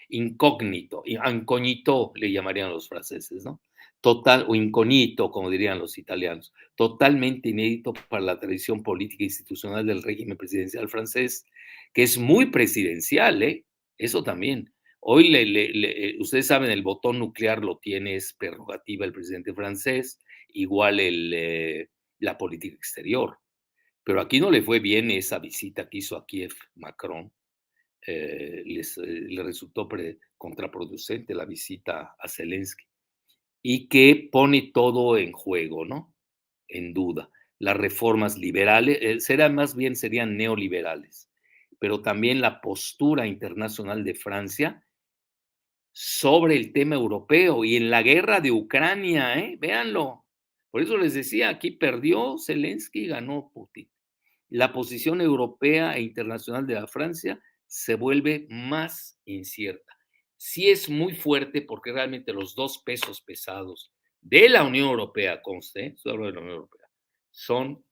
S1: incógnito, incognito le llamarían los franceses, ¿no? Total o incognito, como dirían los italianos, totalmente inédito para la tradición política e institucional del régimen presidencial francés, que es muy presidencial, ¿eh? Eso también. Hoy, ustedes saben, el botón nuclear lo tiene, es prerrogativa el presidente francés, igual la política exterior. Pero aquí no le fue bien esa visita que hizo a Kiev Macron. Le resultó contraproducente la visita a Zelensky y que pone todo en juego, ¿no? En duda. Las reformas liberales, serían neoliberales, pero también la postura internacional de Francia sobre el tema europeo y en la guerra de Ucrania, ¿eh? Véanlo. Por eso les decía, aquí perdió Zelensky y ganó Putin. La posición europea e internacional de la Francia se vuelve más incierta. Sí es muy fuerte porque realmente los dos pesos pesados de la Unión Europea, conste, solo de la Unión Europea, son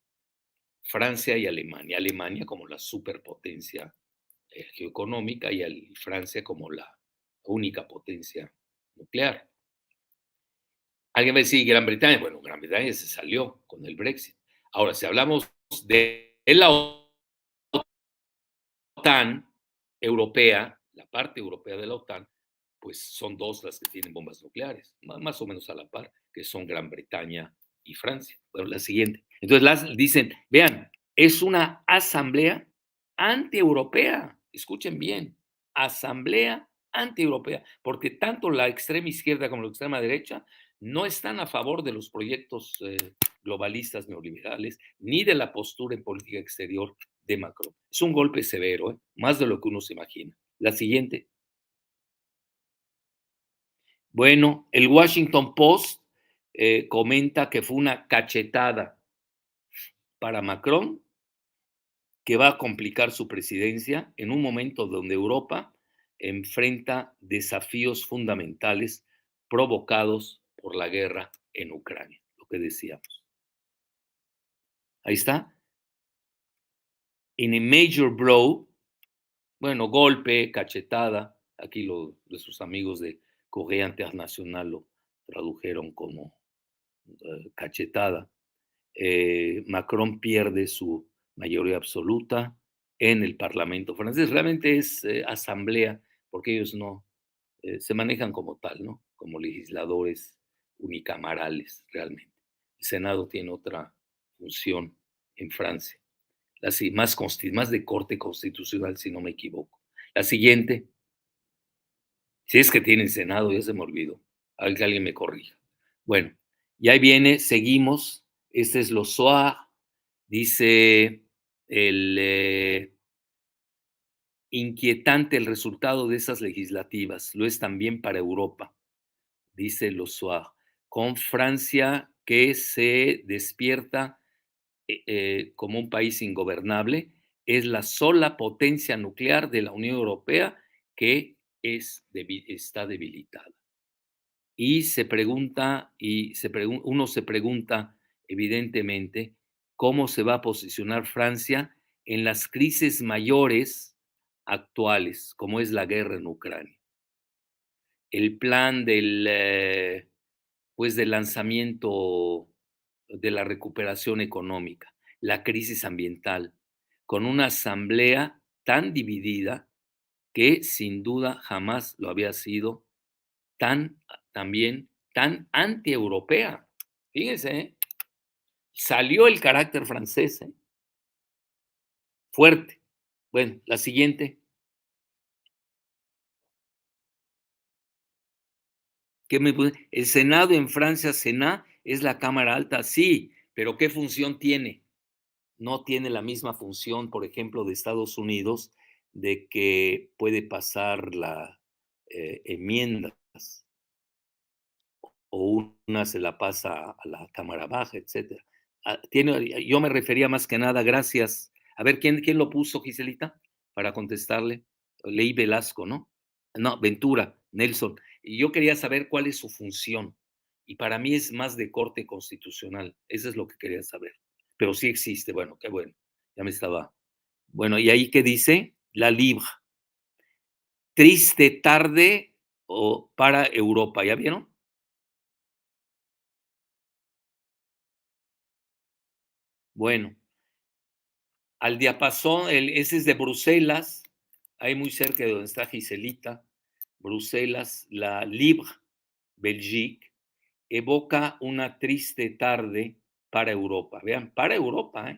S1: Francia y Alemania. Alemania como la superpotencia geoeconómica y Francia como la única potencia nuclear. Alguien va a decir Gran Bretaña. Bueno, Gran Bretaña se salió con el Brexit. Ahora, si hablamos de la OTAN europea, la parte europea de la OTAN, pues son dos las que tienen bombas nucleares, más o menos a la par, que son Gran Bretaña y Francia. Bueno, la siguiente. Entonces dicen, vean, es una asamblea antieuropea. Escuchen bien, asamblea antieuropea, porque tanto la extrema izquierda como la extrema derecha no están a favor de los proyectos globalistas neoliberales, ni de la postura en política exterior de Macron. Es un golpe severo, más de lo que uno se imagina. La siguiente. Bueno, el Washington Post comenta que fue una cachetada para Macron que va a complicar su presidencia en un momento donde Europa enfrenta desafíos fundamentales provocados por la guerra en Ucrania, lo que decíamos. Ahí está. In a major blow, bueno, golpe, cachetada, aquí de sus amigos de Correa Internacional lo tradujeron como cachetada. Macron pierde su mayoría absoluta en el Parlamento francés. Realmente es asamblea, porque ellos no se manejan como tal, ¿no? Como legisladores unicamerales, realmente. El Senado tiene otra función en Francia, así, más de corte constitucional, si no me equivoco. La siguiente, si es que tienen Senado, ya se me olvidó, a ver que alguien me corrija. Bueno, y ahí viene, seguimos, este es lo SOA, dice el inquietante el resultado de esas legislativas, lo es también para Europa, dice lo SOA, con Francia que se despierta como un país ingobernable, es la sola potencia nuclear de la Unión Europea que está debilitada. Y uno se pregunta, evidentemente, cómo se va a posicionar Francia en las crisis mayores actuales, como es la guerra en Ucrania. El plan del lanzamiento de la recuperación económica, la crisis ambiental, con una asamblea tan dividida que sin duda jamás lo había sido, también tan antieuropea. Fíjense, salió el carácter francés, fuerte. Bueno, la siguiente. El Senado en Francia, Senat, es la Cámara Alta, sí, pero ¿qué función tiene? No tiene la misma función, por ejemplo, de Estados Unidos, de que puede pasar las enmiendas o una se la pasa a la Cámara Baja, etcétera. Yo me refería más que nada, gracias. A ver, ¿quién lo puso, Giselita? Para contestarle. Leí Velasco, ¿no? No, Ventura, Nelson. Y yo quería saber cuál es su función. Y para mí es más de corte constitucional. Eso es lo que quería saber. Pero sí existe. Bueno, qué bueno. Ya me estaba. Bueno, ¿y ahí qué dice? La Libre. Triste tarde para Europa. ¿Ya vieron? Bueno, al diapasón, ese es de Bruselas, ahí muy cerca de donde está Giselita, Bruselas, la Libre, Belgique, evoca una triste tarde para Europa. Vean, para Europa, ¿eh?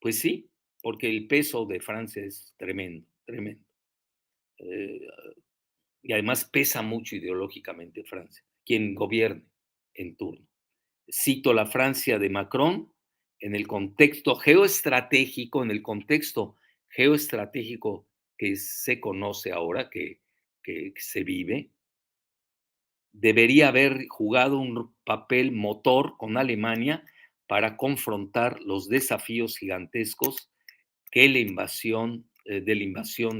S1: Pues sí, porque el peso de Francia es tremendo, tremendo. Eh, y además pesa mucho ideológicamente Francia, quien gobierne en turno. Cito la Francia de Macron en el contexto geoestratégico que se conoce ahora, que se vive, debería haber jugado un papel motor con Alemania para confrontar los desafíos gigantescos que de la invasión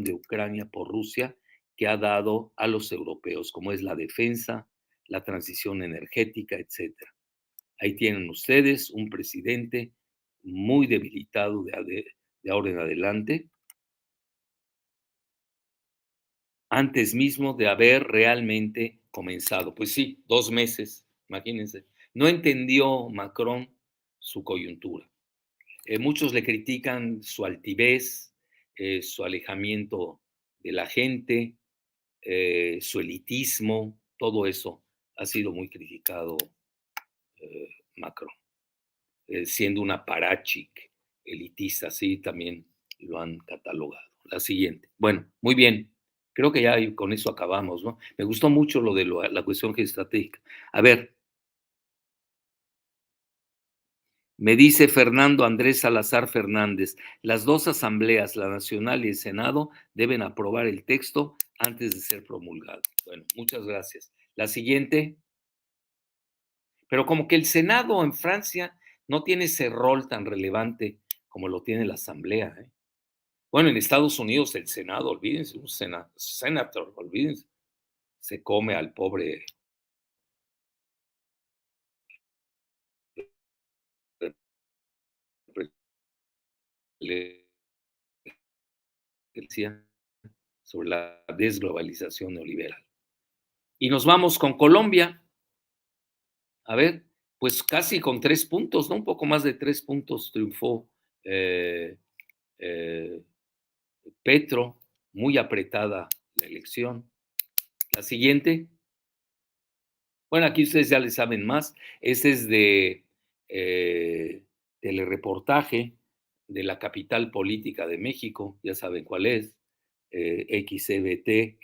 S1: de Ucrania por Rusia que ha dado a los europeos, como es la defensa, la transición energética, etcétera. Ahí tienen ustedes un presidente muy debilitado de ahora en adelante, antes mismo de haber realmente comenzado. Pues sí, 2 meses, imagínense. No entendió Macron su coyuntura. Muchos le critican su altivez, su alejamiento de la gente, su elitismo, todo eso ha sido muy criticado Macron. Siendo un aparachic elitista, así también lo han catalogado. La siguiente. Bueno, muy bien. Creo que ya con eso acabamos, ¿no? Me gustó mucho lo de la cuestión geoestratégica. A ver, me dice Fernando Andrés Salazar Fernández, las dos asambleas, la nacional y el Senado, deben aprobar el texto antes de ser promulgado. Bueno, muchas gracias. La siguiente, pero como que el Senado en Francia no tiene ese rol tan relevante como lo tiene la Asamblea, ¿eh? Bueno, en Estados Unidos el Senado, olvídense, un senator, olvídense, se come al pobre decía sobre la desglobalización neoliberal. Y nos vamos con Colombia, a ver, pues casi con 3 puntos, ¿no? Un poco más de 3 puntos triunfó eh, eh, Petro, muy apretada la elección. La siguiente, bueno, aquí ustedes ya le saben más, este es de telereportaje de la capital política de México, ya saben cuál es, XCBT,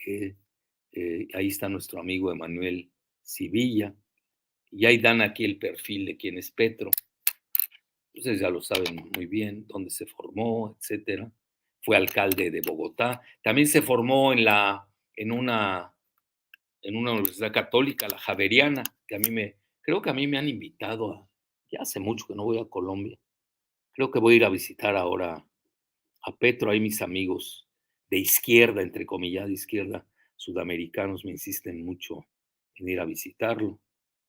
S1: ahí está nuestro amigo Emanuel Civilla, y ahí dan aquí el perfil de quién es Petro. Ustedes ya lo saben muy bien, dónde se formó, etcétera. Fue alcalde de Bogotá. También se formó en una, en una universidad católica, la Javeriana, que creo que a mí me han invitado ya hace mucho que no voy a Colombia. Creo que voy a ir a visitar ahora a Petro, ahí mis amigos de izquierda, entre comillas, de izquierda, sudamericanos, me insisten mucho en ir a visitarlo.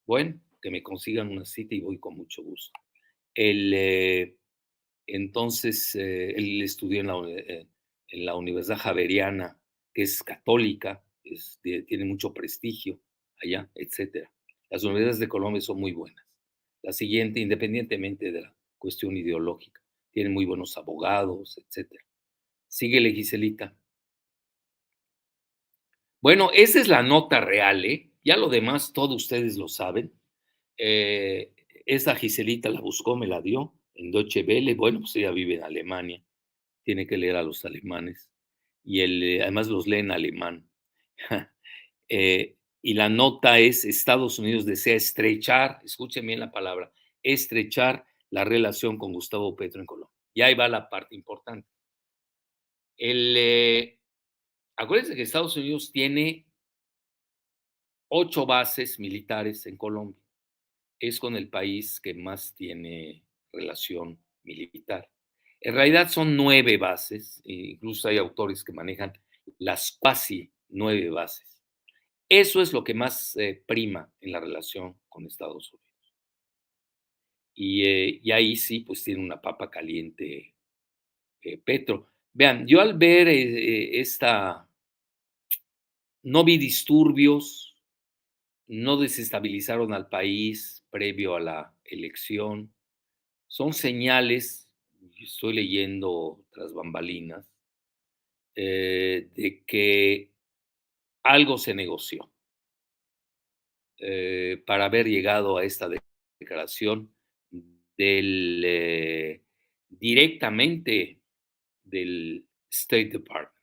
S1: Bueno, que me consigan una cita y voy con mucho gusto. El, entonces, él estudió en la Universidad Javeriana, que es católica, tiene mucho prestigio allá, etcétera. Las universidades de Colombia son muy buenas. La siguiente, independientemente de la cuestión ideológica, tienen muy buenos abogados, etcétera. Síguele, Giselita. Bueno, esa es la nota real, ¿eh? Ya lo demás, todos ustedes lo saben. Eh, Esa Giselita la buscó, me la dio en Deutsche Welle. Bueno, pues ella vive en Alemania, tiene que leer a los alemanes y además los lee en alemán. Y la nota es: Estados Unidos desea estrechar, escuchen bien la palabra, estrechar la relación con Gustavo Petro en Colombia. Y ahí va la parte importante. Acuérdense que Estados Unidos tiene 8 bases militares en Colombia. Es con el país que más tiene relación militar. En realidad son 9 bases, e incluso hay autores que manejan las casi 9 bases. Eso es lo que más prima en la relación con Estados Unidos. Y ahí sí, pues tiene una papa caliente Petro. Vean, yo al ver no vi disturbios, no desestabilizaron al país previo a la elección. Son señales, estoy leyendo tras bambalinas, de que algo se negoció para haber llegado a esta declaración directamente del State Department.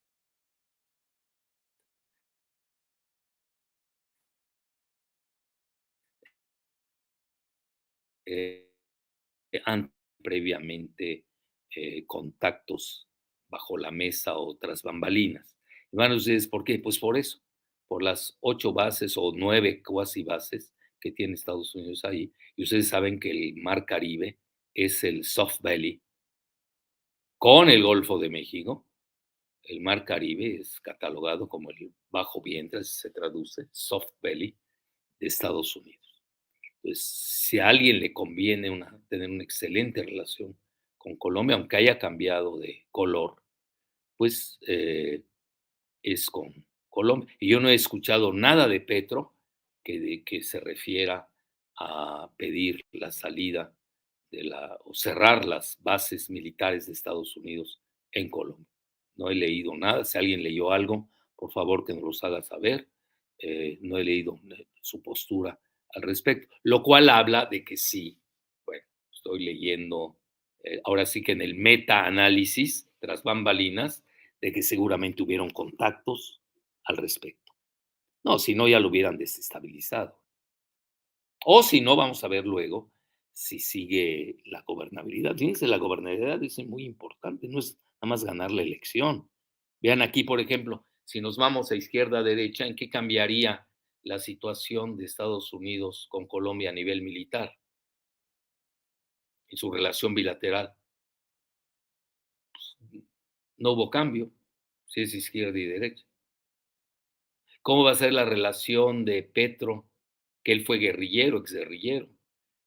S1: Eh, Han previamente contactos bajo la mesa o tras bambalinas. Y van ustedes, ¿por qué? Pues por eso, por las 8 bases o 9 cuasi bases que tiene Estados Unidos ahí. Y ustedes saben que el Mar Caribe es el soft belly con el Golfo de México. El Mar Caribe es catalogado como el bajo vientre, así se traduce, soft belly de Estados Unidos. Pues si a alguien le conviene tener una excelente relación con Colombia, aunque haya cambiado de color, pues es con Colombia. Y yo no he escuchado nada de Petro que se refiera a pedir la salida o cerrar las bases militares de Estados Unidos en Colombia. No he leído nada. Si alguien leyó algo, por favor que nos los haga saber. No he leído su postura al respecto, lo cual habla de que sí, bueno, estoy leyendo, ahora sí que en el meta-análisis, tras bambalinas, de que seguramente hubieron contactos al respecto. No, si no, ya lo hubieran desestabilizado. O si no, vamos a ver luego si sigue la gobernabilidad. Fíjense, la gobernabilidad es muy importante, no es nada más ganar la elección. Vean aquí, por ejemplo, si nos vamos a izquierda, derecha, ¿en qué cambiaría la situación de Estados Unidos con Colombia a nivel militar y su relación bilateral. No hubo cambio, si es izquierda y derecha. ¿Cómo va a ser la relación de Petro, que él fue guerrillero, exguerrillero,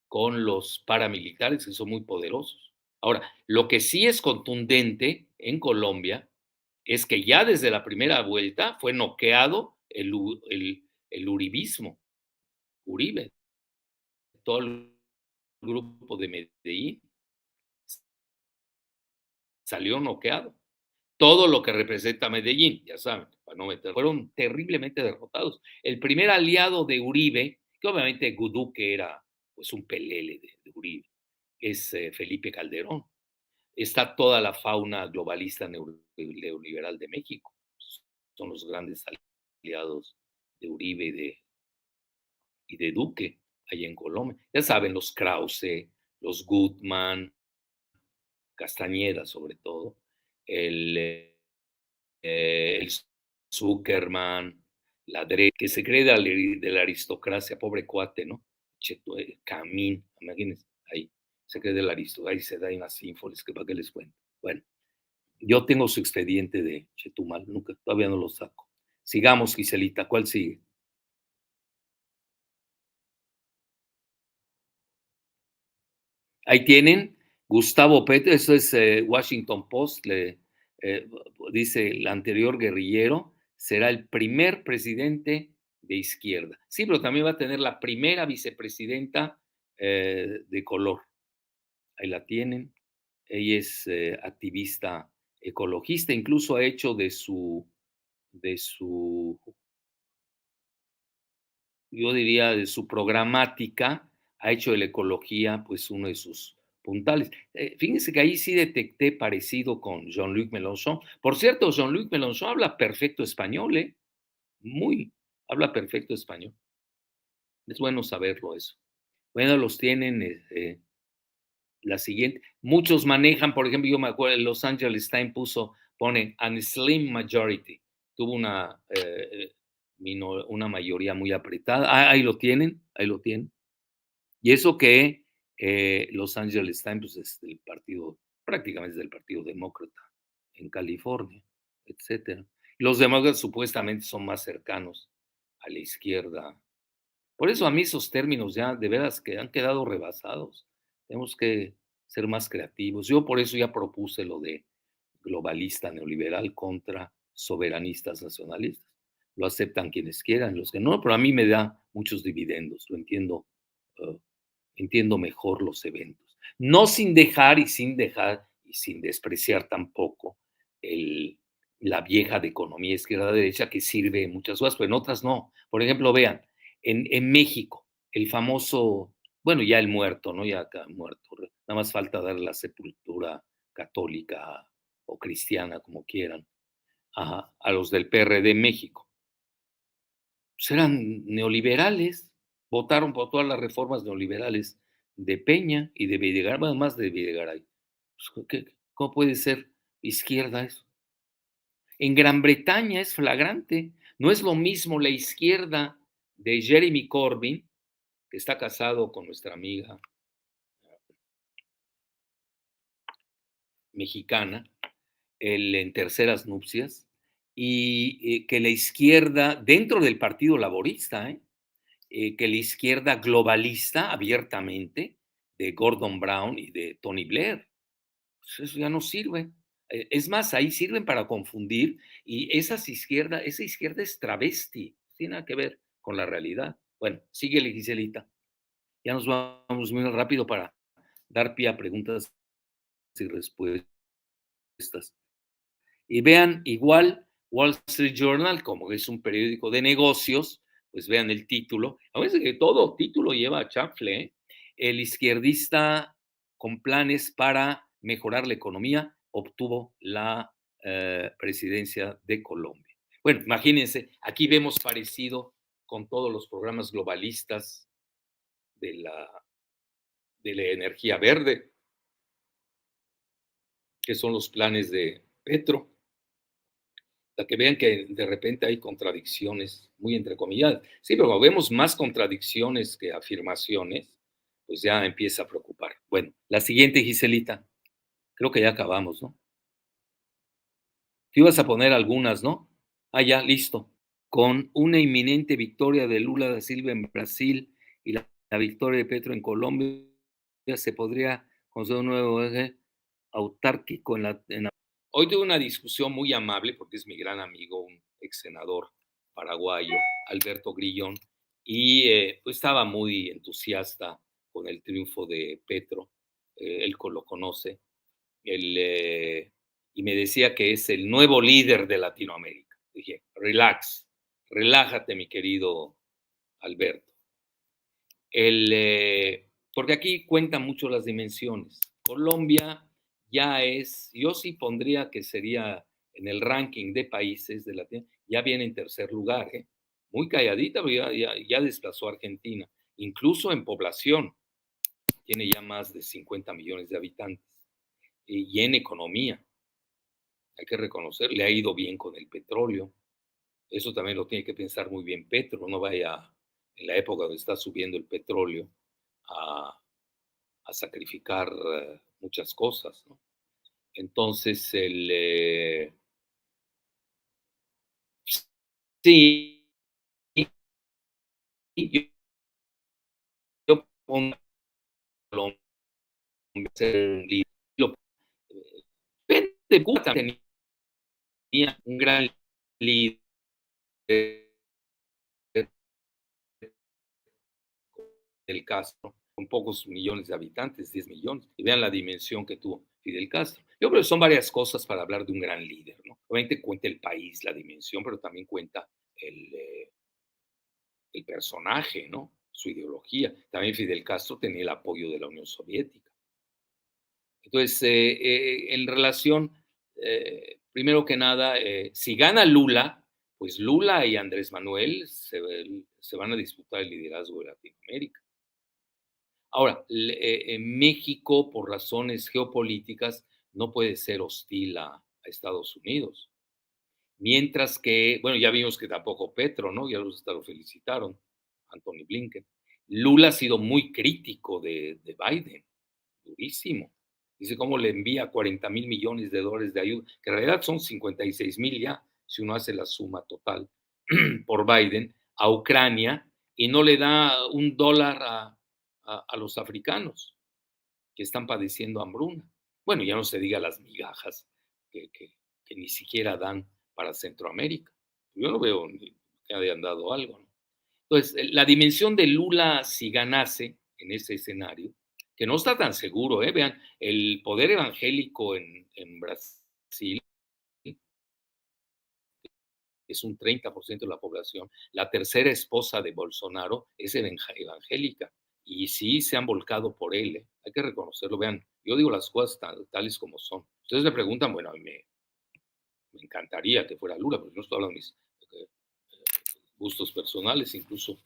S1: con los paramilitares, que son muy poderosos? Ahora, lo que sí es contundente en Colombia es que ya desde la primera vuelta fue noqueado el uribismo, Uribe, todo el grupo de Medellín salió noqueado. Todo lo que representa Medellín, ya saben, para no meter, fueron terriblemente derrotados. El primer aliado de Uribe, que obviamente Duque era pues un pelele de Uribe, es Felipe Calderón. Está toda la fauna globalista neoliberal de México. Son los grandes aliados de Uribe y de Duque, allá en Colombia. Ya saben, los Krause, los Gutman, Castañeda sobre todo, el, el Zuckerman, la Dre, que se cree de la aristocracia, pobre cuate, ¿no? Cheto, Camín, imagínense, ahí, se cree de la aristocracia, ahí se da unas ínfoles que para qué les cuento. Bueno, yo tengo su expediente de Chetumal, nunca, todavía no lo saco. Sigamos, Giselita, ¿cuál sigue? Ahí tienen, Gustavo Petro, eso es Washington Post, eh, dice el anterior guerrillero será el primer presidente de izquierda. Sí, pero también va a tener la primera vicepresidenta de color. Ahí la tienen. Ella es activista ecologista, incluso ha hecho de su, yo diría, de su programática, ha hecho de la ecología pues uno de sus puntales. Fíjense que ahí sí detecté parecido con Jean-Luc Mélenchon. Por cierto, Jean-Luc Mélenchon habla perfecto español, ¿eh? Muy, habla perfecto español. Es bueno saberlo eso. Bueno, los tienen la siguiente. Muchos manejan, por ejemplo, yo me acuerdo, el Los Angeles Times pone an slim majority. Tuvo una mayoría muy apretada. Ah, ahí lo tienen, ahí lo tienen. Y eso que Los Angeles Times pues, es del partido, prácticamente es del Partido Demócrata en California, etcétera. Los demócratas supuestamente son más cercanos a la izquierda. Por eso a mí esos términos ya de veras que han quedado rebasados. Tenemos que ser más creativos. Yo por eso ya propuse lo de globalista neoliberal contra soberanistas nacionalistas. Lo aceptan quienes quieran, los que no, pero a mí me da muchos dividendos, lo entiendo mejor los eventos. No sin dejar y sin despreciar tampoco el, la vieja de economía izquierda-derecha que sirve en muchas cosas, pero en otras no. Por ejemplo, vean, en México, el famoso, bueno, ya el muerto, ¿no? Ya acá muerto, nada más falta darle la sepultura católica o cristiana, como quieran, a los del PRD en México. Pues eran neoliberales, votaron por todas las reformas neoliberales de Peña y de Videgaray, bueno, más de Videgaray. Pues, ¿cómo puede ser izquierda eso? En Gran Bretaña es flagrante. No es lo mismo la izquierda de Jeremy Corbyn, que está casado con nuestra amiga mexicana, en terceras nupcias, y que la izquierda, dentro del Partido Laborista, que la izquierda globalista abiertamente de Gordon Brown y de Tony Blair. Pues eso ya no sirve. Es más, ahí sirven para confundir y esa izquierda es travesti, no tiene nada que ver con la realidad. Bueno, síguele, Giselita. Ya nos vamos muy rápido para dar pie a preguntas y respuestas. Y vean, igual Wall Street Journal, como es un periódico de negocios, pues vean el título. A veces que todo título lleva a chanfle, ¿eh? El izquierdista con planes para mejorar la economía obtuvo la presidencia de Colombia. Bueno, imagínense, aquí vemos parecido con todos los programas globalistas de la energía verde, que son los planes de Petro. para que vean que de repente hay contradicciones, muy entrecomilladas. Sí, pero cuando vemos más contradicciones que afirmaciones, pues ya empieza a preocupar. Bueno, la siguiente, Giselita, creo que ya acabamos, ¿no? Tú ibas a poner algunas, ¿no? Ah, ya, listo. Con una inminente victoria de Lula da Silva en Brasil y la victoria de Petro en Colombia, se podría conseguir un nuevo eje autárquico en la. Hoy tuve una discusión muy amable, porque es mi gran amigo, un ex senador paraguayo, Alberto Grillón, y pues estaba muy entusiasta con el triunfo de Petro, él lo conoce, él, y me decía que es el nuevo líder de Latinoamérica. Dije, relax, relájate, mi querido Alberto. Porque aquí cuentan mucho las dimensiones. Colombia ya es, yo sí pondría que sería en el ranking de países de Latinoamérica, ya viene en tercer lugar, ¿eh? Muy calladita, pero ya desplazó a Argentina, incluso en población, tiene ya más de 50 millones de habitantes, y en economía, hay que reconocer, le ha ido bien con el petróleo, eso también lo tiene que pensar muy bien Petro, no vaya en la época donde está subiendo el petróleo a sacrificar muchas cosas, ¿no? Entonces, sí, yo, yo pongo Colombia ser un líder. De Cuba también tenía un gran líder del Castro, con pocos millones de habitantes, 10 millones, y vean la dimensión que tuvo Fidel Castro. Yo creo que son varias cosas para hablar de un gran líder, ¿no? Obviamente cuenta el país, la dimensión, pero también cuenta el personaje, ¿no? Su ideología. También Fidel Castro tenía el apoyo de la Unión Soviética. Entonces, en relación, primero que nada, si gana Lula, pues Lula y Andrés Manuel se van a disputar el liderazgo de Latinoamérica. Ahora, México, por razones geopolíticas, no puede ser hostil a Estados Unidos. Mientras que, bueno, ya vimos que tampoco Petro, ¿no? Ya los lo felicitaron, Anthony Blinken. Lula ha sido muy crítico de Biden, durísimo. Dice cómo le envía 40,000 millones de dólares de ayuda, que en realidad son 56,000 ya, si uno hace la suma total, por Biden, a Ucrania, y no le da $1 a los africanos que están padeciendo hambruna. Bueno, ya no se diga las migajas que ni siquiera dan para Centroamérica. Yo no veo que hayan dado algo, ¿no? Entonces, la dimensión de Lula, si ganase en ese escenario, que no está tan seguro, vean, el poder evangélico en Brasil es un 30% de la población. La tercera esposa de Bolsonaro es evangélica y sí se han volcado por él, ¿eh? Hay que reconocerlo. Vean, yo digo las cosas tales como son. Ustedes me preguntan, bueno, a mí me encantaría que fuera Lula, porque no estoy hablando de mis gustos personales, incluso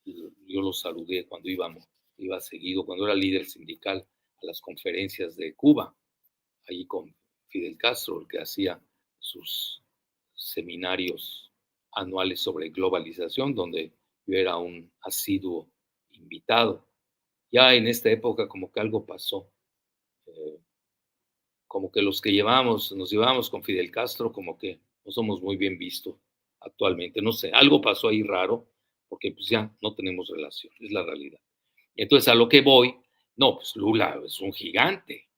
S1: yo lo saludé cuando iba seguido, cuando era líder sindical, a las conferencias de Cuba, ahí con Fidel Castro, el que hacía sus seminarios anuales sobre globalización, donde yo era un asiduo invitado. Ya en esta época como que algo pasó, eh, como que los que nos llevamos con Fidel Castro, como que no somos muy bien vistos actualmente, no sé, algo pasó ahí raro, porque pues ya no tenemos relación, es la realidad. Entonces a lo que voy, no, pues Lula es un gigante,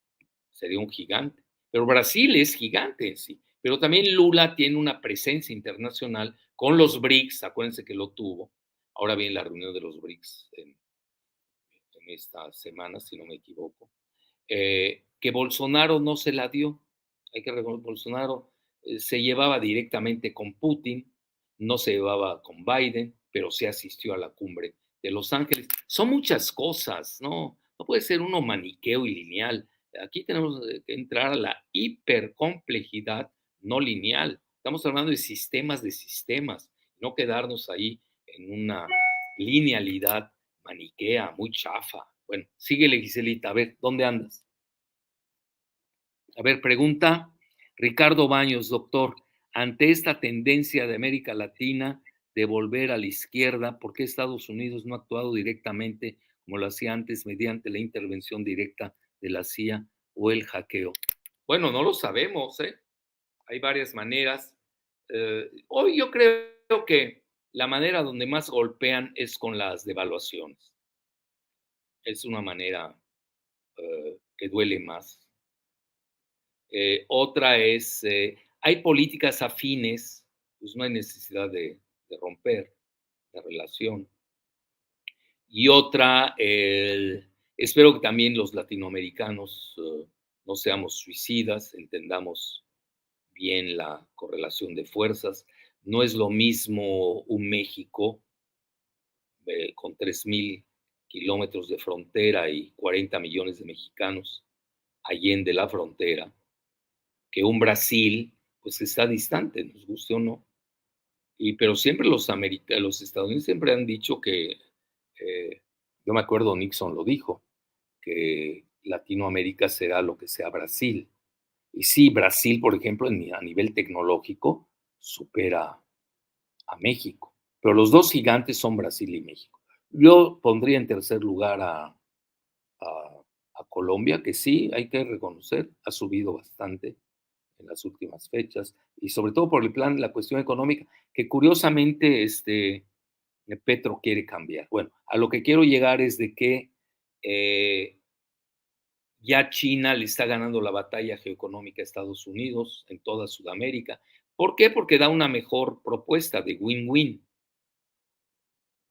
S1: sería un gigante, pero Brasil es gigante en sí, pero también Lula tiene una presencia internacional con los BRICS, acuérdense que lo tuvo, ahora viene la reunión de los BRICS en esta semana, si no me equivoco, que Bolsonaro no se la dio. Hay que reconocer, Bolsonaro se llevaba directamente con Putin, no se llevaba con Biden, pero sí asistió a la cumbre de Los Ángeles. Son muchas cosas, ¿no? No puede ser uno maniqueo y lineal. Aquí tenemos que entrar a la hipercomplejidad no lineal. Estamos hablando de sistemas, no quedarnos ahí en una linealidad maniquea, muy chafa. Bueno, síguele, Giselita, a ver, ¿dónde andas? A ver, pregunta Ricardo Baños, doctor. ante esta tendencia de América Latina de volver a la izquierda, ¿por qué Estados Unidos no ha actuado directamente como lo hacía antes mediante la intervención directa de la CIA o el hackeo? Bueno, no lo sabemos, ¿eh? Hay varias maneras. Hoy yo creo que la manera donde más golpean es con las devaluaciones. Es una manera que duele más. Otra es, hay políticas afines, pues no hay necesidad de romper la relación. Y otra, espero que también los latinoamericanos no seamos suicidas, entendamos bien la correlación de fuerzas. No es lo mismo un México con 3.000 kilómetros de frontera y 40 millones de mexicanos allende la frontera, que un Brasil, pues está distante, nos guste o no. Pero siempre los estadounidenses siempre han dicho que, yo me acuerdo Nixon lo dijo, que Latinoamérica será lo que sea Brasil. Y sí, Brasil, por ejemplo, a nivel tecnológico, supera a México. Pero los dos gigantes son Brasil y México. Yo pondría en tercer lugar a Colombia, que sí, hay que reconocer, ha subido bastante en las últimas fechas, y sobre todo por el plan, la cuestión económica, que curiosamente Petro quiere cambiar. Bueno, a lo que quiero llegar es de que ya China le está ganando la batalla geoeconómica a Estados Unidos en toda Sudamérica. ¿Por qué? Porque da una mejor propuesta de win-win.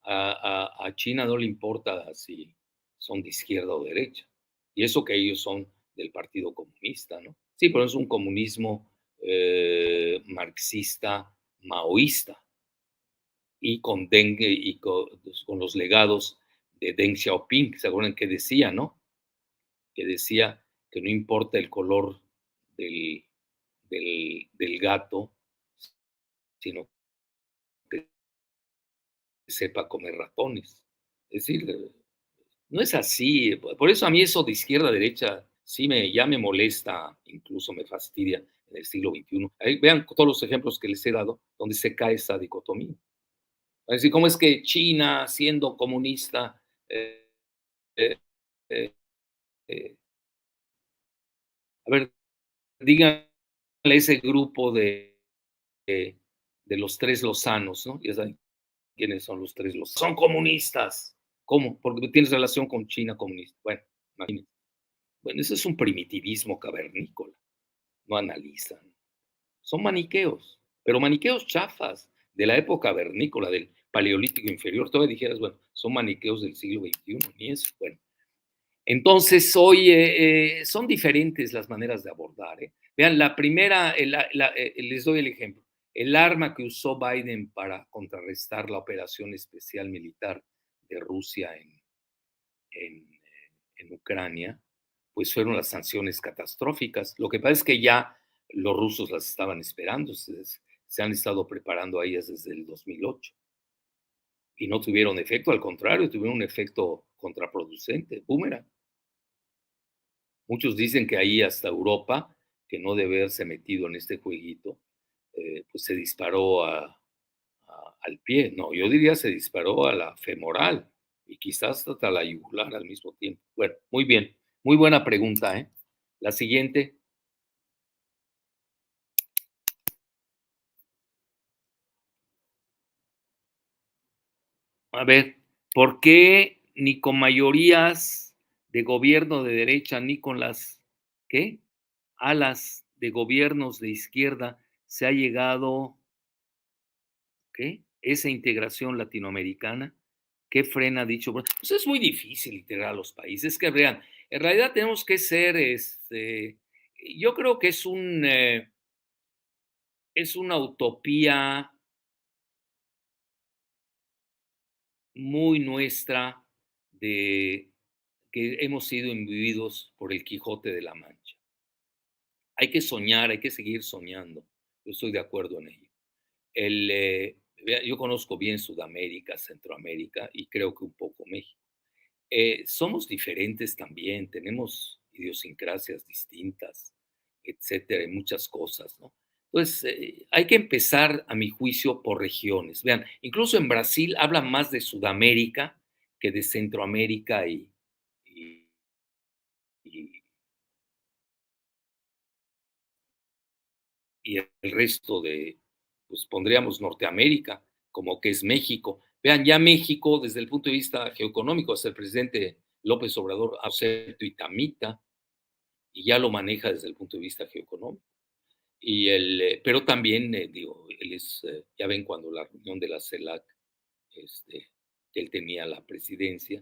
S1: A China no le importa si son de izquierda o derecha. Y eso que ellos son del Partido Comunista, ¿no? Sí, pero es un comunismo marxista, maoísta, y con Deng y con los legados de Deng Xiaoping, ¿se acuerdan que decía, no? Que decía que no importa el color del, del gato, sino que sepa comer ratones. Es decir, no es así. Por eso a mí eso de izquierda a derecha sí ya me molesta, incluso me fastidia en el siglo XXI. Ahí, vean todos los ejemplos que les he dado donde se cae esa dicotomía. Es decir, ¿cómo es que China, siendo comunista, eh, eh, eh, eh, a ver, díganle a ese grupo de los tres Lozanos, ¿no? Ya saben quiénes son los tres Lozanos. Son comunistas. ¿Cómo? Porque tienes relación con China comunista. Bueno, imagínense. Bueno, eso es un primitivismo cavernícola. No analizan. Son maniqueos, pero maniqueos chafas de la época cavernícola, del Paleolítico inferior. Todavía dijeras, bueno, son maniqueos del siglo XXI, ni eso. Bueno, entonces hoy son diferentes las maneras de abordar. Vean, la primera, les doy el ejemplo. El arma que usó Biden para contrarrestar la operación especial militar de Rusia en, en Ucrania, pues fueron las sanciones catastróficas. Lo que pasa es que ya los rusos las estaban esperando, se han estado preparando a ellas desde el 2008 y no tuvieron efecto, al contrario, tuvieron un efecto contraproducente, boomerang. Muchos dicen que ahí hasta Europa, que no debe haberse metido en este jueguito, pues se disparó al pie. No, yo diría se disparó a la femoral y quizás hasta la yugular al mismo tiempo. Bueno, muy bien. Muy buena pregunta, ¿eh? La siguiente. A ver, ¿por qué ni con mayorías de gobierno de derecha ni con las, ¿qué? Alas de gobiernos de izquierda se ha llegado, ¿qué? Esa integración latinoamericana? ¿Qué frena dicho? Pues es muy difícil integrar a los países. Que vean, en realidad tenemos que ser, yo creo que es una utopía muy nuestra de que hemos sido imbuidos por el Quijote de la Mancha. Hay que soñar, hay que seguir soñando. Yo estoy de acuerdo en ello. Yo conozco bien Sudamérica, Centroamérica y creo que un poco México. Somos diferentes también, tenemos idiosincrasias distintas, etcétera, y muchas cosas, ¿no? Entonces, hay que empezar, a mi juicio, por regiones. Vean, incluso en Brasil hablan más de Sudamérica que de Centroamérica y, y- y el resto de, pues pondríamos Norteamérica, como que es México. Vean, ya México, desde el punto de vista geoeconómico, hasta el presidente López Obrador ha cierto Itamita y ya lo maneja desde el punto de vista geoeconómico. Pero también, digo, él es, ya ven cuando la reunión de la CELAC, este, que él tenía la presidencia,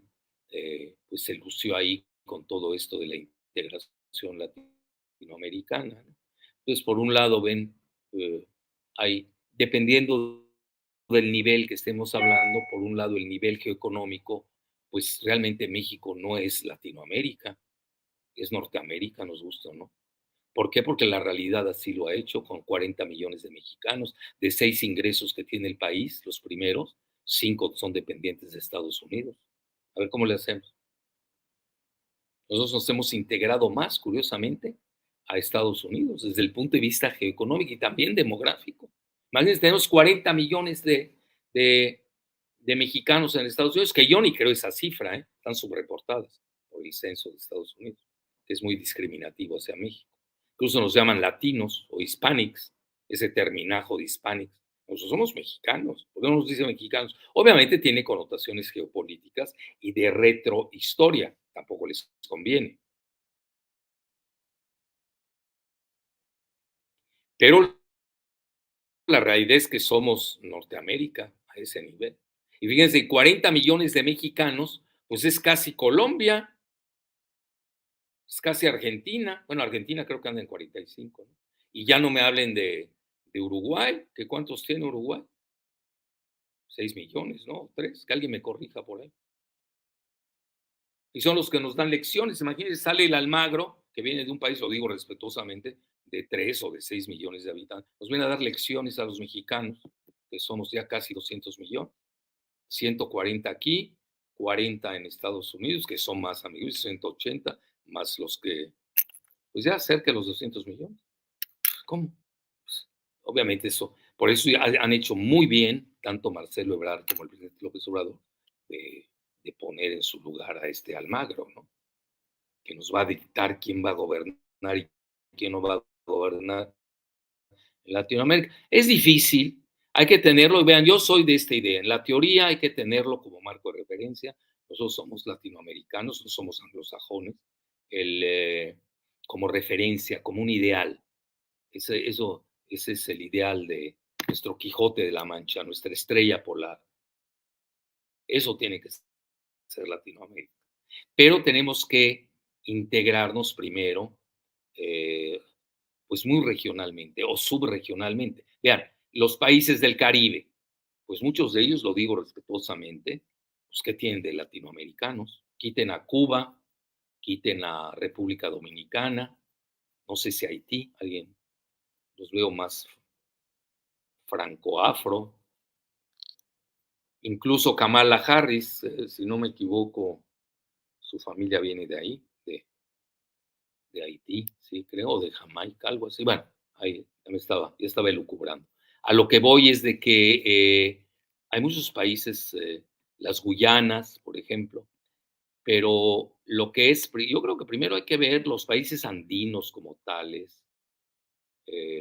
S1: pues se lució ahí con todo esto de la integración latinoamericana, ¿no? Entonces, por un lado, ven, eh, hay, dependiendo del nivel que estemos hablando, por un lado, el nivel geoeconómico, pues realmente México no es Latinoamérica, es Norteamérica, nos gusta o no. ¿Por qué? Porque la realidad así lo ha hecho con 40 millones de mexicanos. De 6 ingresos que tiene el país, los primeros, 5 son dependientes de Estados Unidos. A ver cómo le hacemos. Nosotros nos hemos integrado más, curiosamente, a Estados Unidos desde el punto de vista geoeconómico y también demográfico. Imagínense, tenemos 40 millones de, de mexicanos en Estados Unidos, que yo ni creo esa cifra, ¿eh? Están subreportadas por el censo de Estados Unidos, que es muy discriminativo hacia México. Incluso nos llaman latinos o hispanics, ese terminajo de hispanics. Nosotros somos mexicanos, ¿por qué no nos dicen mexicanos? Obviamente tiene connotaciones geopolíticas y de retrohistoria, tampoco les conviene. Pero la realidad es que somos Norteamérica a ese nivel. Y fíjense, 40 millones de mexicanos, pues es casi Colombia, es casi Argentina. Bueno, Argentina creo que anda en 45, ¿no? Y ya no me hablen de Uruguay, que cuántos tiene Uruguay, 6 millones, ¿no? 3, que alguien me corrija por ahí. Y son los que nos dan lecciones. Imagínense, sale el Almagro, que viene de un país, lo digo respetuosamente, de 3 o de 6 millones de habitantes. Nos viene a dar lecciones a los mexicanos, que somos ya casi 200 millones. 140 aquí, 40 en Estados Unidos, que son más amigos, 180, más los que, pues ya cerca de los 200 millones. ¿Cómo? Pues, obviamente eso, por eso han hecho muy bien, tanto Marcelo Ebrard como el presidente López Obrador, de poner en su lugar a este Almagro, ¿no? Que nos va a dictar quién va a gobernar y quién no va a gobernar en Latinoamérica. Es difícil, hay que tenerlo, y vean, yo soy de esta idea, en la teoría hay que tenerlo como marco de referencia, nosotros somos latinoamericanos, no somos anglosajones, el, como referencia, como un ideal, ese es el ideal de nuestro Quijote de la Mancha, nuestra estrella polar, eso tiene que ser Latinoamérica. Pero tenemos que integrarnos primero, eh, pues muy regionalmente o subregionalmente. Vean, los países del Caribe, pues muchos de ellos, lo digo respetuosamente, pues ¿qué tienen de latinoamericanos? Quiten a Cuba, quiten a República Dominicana, no sé si Haití, alguien, los veo más franco-afro, incluso Kamala Harris, si no me equivoco, su familia viene de ahí, de Haití, sí, creo, o de Jamaica, algo así. Bueno, ahí ya estaba elucubrando. A lo que voy es de que hay muchos países, las Guyanas, por ejemplo, pero lo que es, yo creo que primero hay que ver los países andinos como tales,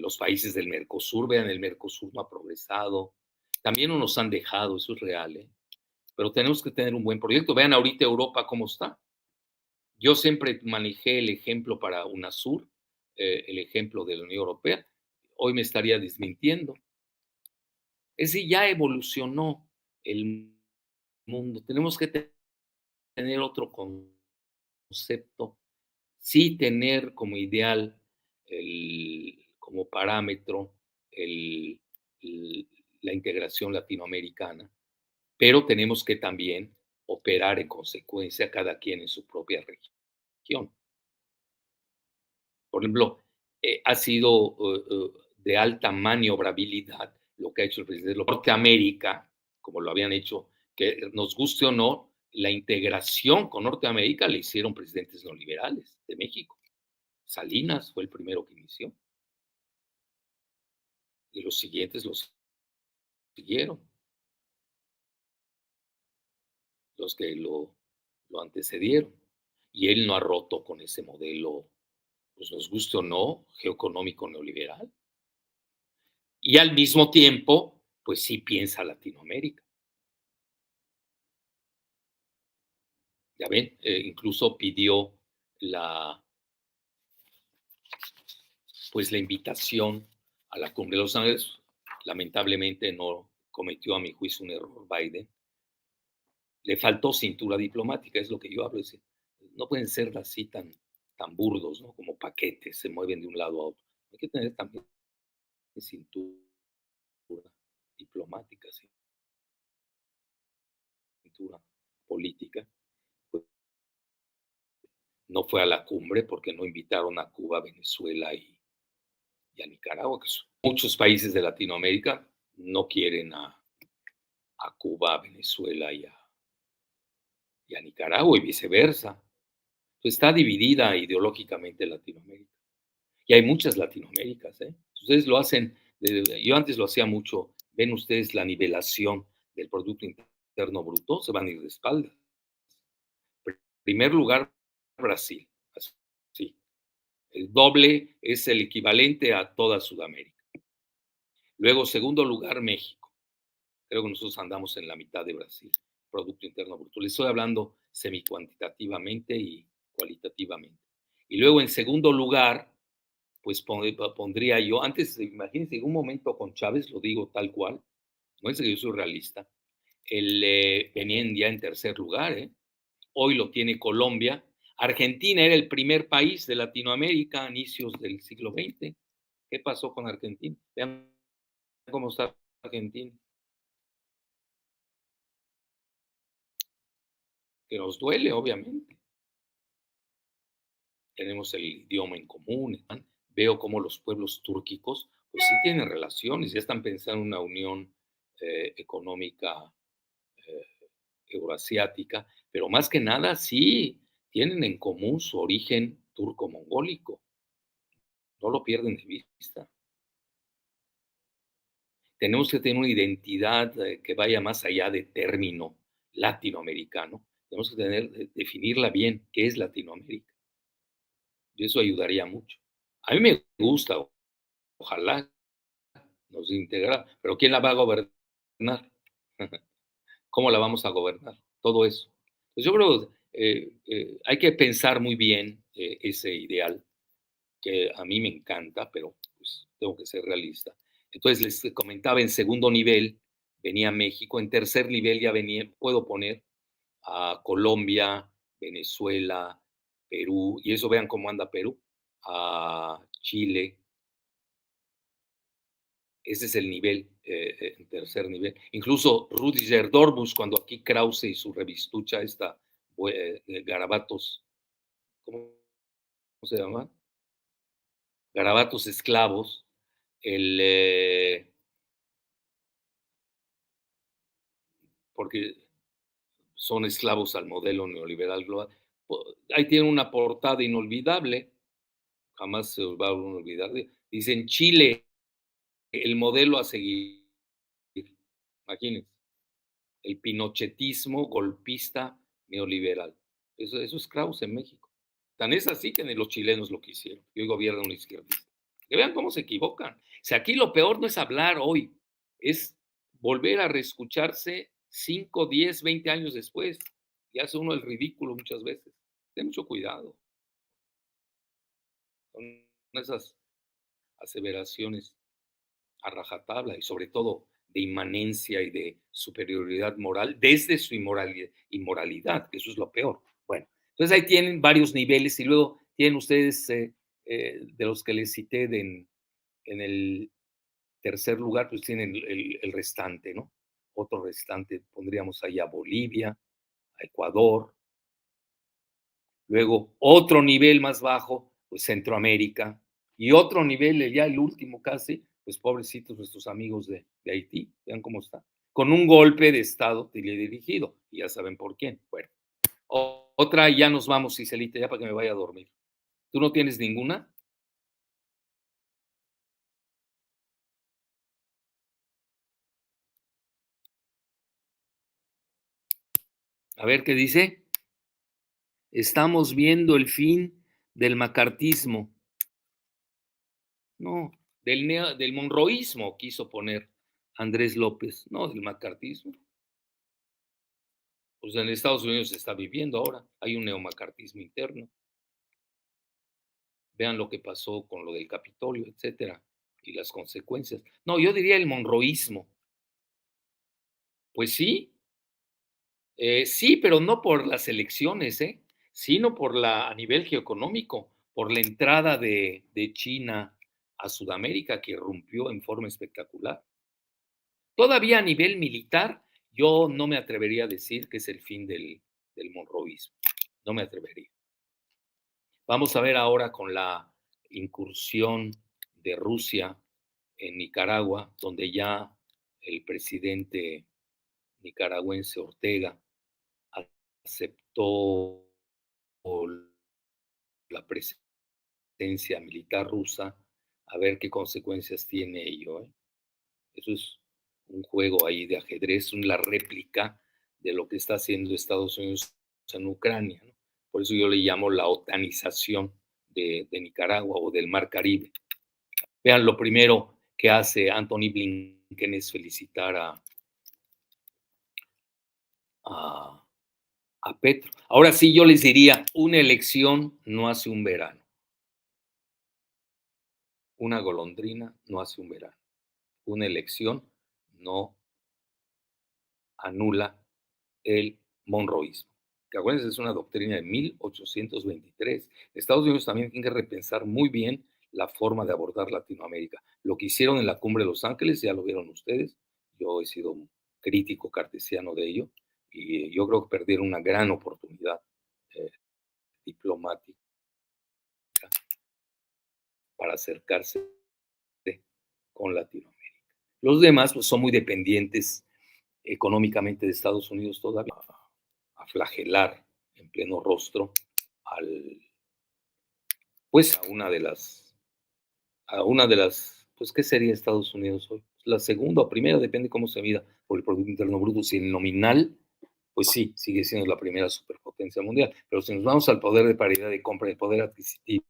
S1: los países del Mercosur, vean, el Mercosur no ha progresado, también no nos han dejado, eso es real, ¿eh? Pero tenemos que tener un buen proyecto. Vean ahorita Europa cómo está. Yo siempre manejé el ejemplo para UNASUR, el ejemplo de la Unión Europea. Hoy me estaría desmintiendo. Es decir, ya evolucionó el mundo. Tenemos que tener otro concepto. Sí tener como ideal, como parámetro, el, el, la integración latinoamericana, pero tenemos que también operar en consecuencia cada quien en su propia región. Por ejemplo, ha sido de alta maniobrabilidad lo que ha hecho el presidente de Norteamérica, como lo habían hecho, que nos guste o no, la integración con Norteamérica le hicieron presidentes neoliberales de México. Salinas fue el primero que inició. y los siguientes los siguieron, los que lo antecedieron. Y él no ha roto con ese modelo, pues nos guste o no, geoeconómico neoliberal. Y al mismo tiempo, pues sí piensa Latinoamérica. Ya ven, incluso pidió la, pues la invitación a la Cumbre de Los Ángeles. Lamentablemente no cometió, a mi juicio, un error Biden. Le faltó cintura diplomática, es lo que yo hablo. No pueden ser así tan burdos, ¿no? Como paquetes, se mueven de un lado a otro. Hay que tener también cintura diplomática, cintura política. Pues no fue a la cumbre porque no invitaron a Cuba, Venezuela y a Nicaragua, que son muchos países de Latinoamérica no quieren a Cuba, a Venezuela y a Nicaragua y viceversa. Entonces, está dividida ideológicamente Latinoamérica. Y hay muchas Latinoaméricas, ¿eh? Ustedes lo hacen, yo antes lo hacía mucho, ven ustedes la nivelación del Producto Interno Bruto, se van a ir de espaldas. Primer lugar, Brasil, así. El doble es el equivalente a toda Sudamérica. Luego, segundo lugar, México. Creo que nosotros andamos en la mitad de Brasil, Producto Interno Bruto. Les estoy hablando semi-cuantitativamente y cualitativamente. Y luego, en segundo lugar, pues pondría yo, antes, imagínense, en un momento con Chávez, lo digo tal cual, no es que yo soy realista, venían ya en tercer lugar, ¿eh? Hoy lo tiene Colombia. Argentina era el primer país de Latinoamérica a inicios del siglo XX. ¿Qué pasó con Argentina? Vean cómo está Argentina. Que nos duele, obviamente. Tenemos el idioma en común. Veo cómo los pueblos túrquicos, pues sí tienen relaciones, ya están pensando en una unión económica eh, euroasiática, pero más que nada sí tienen en común su origen turco-mongólico, no lo pierden de vista. Tenemos que tener una identidad que vaya más allá de término latinoamericano, tenemos que definirla bien, qué es Latinoamérica, y eso ayudaría mucho. A mí me gusta, ojalá nos integrara, pero ¿quién la va a gobernar? ¿Cómo la vamos a gobernar? Todo eso. Pues yo creo hay que pensar muy bien ese ideal que a mí me encanta, pero pues, tengo que ser realista. Entonces les comentaba, en segundo nivel venía México, en tercer nivel ya venía, puedo poner a Colombia, Venezuela, Perú, y eso vean cómo anda Perú, a Chile, ese es el nivel, en tercer nivel. Incluso Rüdiger Dorbus, cuando aquí Krause y su revistucha, esta, garabatos, ¿cómo se llama? Garabatos esclavos, el, porque son esclavos al modelo neoliberal global. Ahí tiene una portada inolvidable, jamás se va a olvidar. Dicen Chile, el modelo a seguir. Imagínense. El pinochetismo golpista neoliberal. Eso es Krause en México. Tan es así que ni los chilenos lo quisieron. Y hoy gobierna una izquierdista. Que vean cómo se equivocan. Si aquí lo peor no es hablar hoy, es volver a reescucharse 5, 10, 20 años después. Y hace uno el ridículo muchas veces. Ten mucho cuidado con esas aseveraciones a rajatabla y sobre todo de inmanencia y de superioridad moral desde su inmoralidad, que eso es lo peor. Bueno, entonces ahí tienen varios niveles y luego tienen ustedes de los que les cité en el tercer lugar, pues tienen el restante, ¿no? Otro restante, pondríamos ahí a Bolivia, a Ecuador, luego otro nivel más bajo, pues Centroamérica, y otro nivel, ya el último casi, pues pobrecitos nuestros amigos de Haití, vean cómo está, con un golpe de Estado dirigido, y ya saben por quién. Bueno, otra, y ya nos vamos, Cicelita, ya para que me vaya a dormir. ¿Tú no tienes ninguna? A ver qué dice. Estamos viendo el fin del macartismo. No, del monroísmo quiso poner Andrés López, no del macartismo. Pues en Estados Unidos se está viviendo ahora, hay un neomacartismo interno. Vean lo que pasó con lo del Capitolio, etcétera, y las consecuencias. No, yo diría el monroísmo. Pues sí, sí, pero no por las elecciones, sino a nivel geoeconómico, por la entrada de China a Sudamérica, que irrumpió en forma espectacular. Todavía a nivel militar, yo no me atrevería a decir que es el fin del monroísmo. No me atrevería. Vamos a ver ahora con la incursión de Rusia en Nicaragua, donde ya el presidente nicaragüense Ortega aceptó la presencia militar rusa, a ver qué consecuencias tiene ello. Eso es un juego ahí de ajedrez, una réplica de lo que está haciendo Estados Unidos en Ucrania, ¿no? Por eso yo le llamo la otanización de Nicaragua o del Mar Caribe. Vean, lo primero que hace Anthony Blinken es felicitar a, a Petro. Ahora sí, yo les diría, una elección no hace un verano. Una golondrina no hace un verano. Una elección no anula el monroísmo. Que acuérdense, es una doctrina de 1823. Estados Unidos también tiene que repensar muy bien la forma de abordar Latinoamérica. Lo que hicieron en la cumbre de Los Ángeles, ya lo vieron ustedes, yo he sido un crítico cartesiano de ello, y yo creo que perdieron una gran oportunidad eh, diplomática para acercarse con Latinoamérica. Los demás pues, son muy dependientes económicamente de Estados Unidos todavía, a flagelar en pleno rostro al, pues a una de las, pues, ¿qué sería Estados Unidos hoy? La segunda o primera, depende cómo se mida por el Producto Interno Bruto. Si en nominal, pues sí, sigue siendo la primera superpotencia mundial. Pero si nos vamos al poder de paridad de compra y el poder adquisitivo,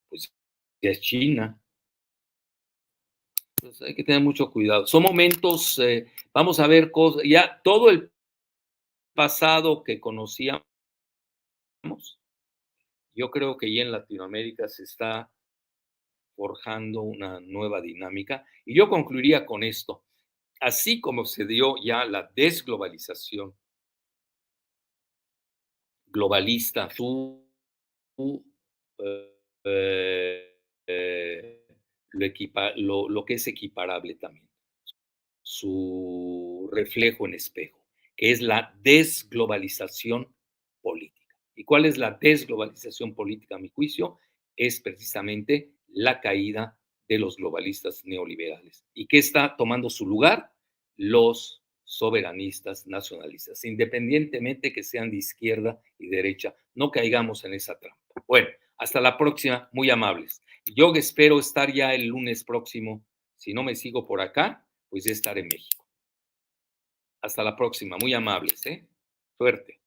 S1: pues ya es China. Entonces hay que tener mucho cuidado. Son momentos, vamos a ver cosas, ya todo el pasado que conocíamos, yo creo que ya en Latinoamérica se está forjando una nueva dinámica. Y yo concluiría con esto. Así como se dio ya la desglobalización globalista, eh, lo que es equiparable también, su reflejo en espejo, que es la desglobalización política. ¿Y cuál es la desglobalización política, a mi juicio? Es precisamente la caída de los globalistas neoliberales. ¿Y qué está tomando su lugar? Los soberanistas nacionalistas, independientemente que sean de izquierda y derecha. No caigamos en esa trampa. Bueno, hasta la próxima, muy amables. Yo espero estar ya el lunes próximo. Si no me sigo por acá, pues ya estaré en México. Hasta la próxima, muy amables, ¿eh? Suerte.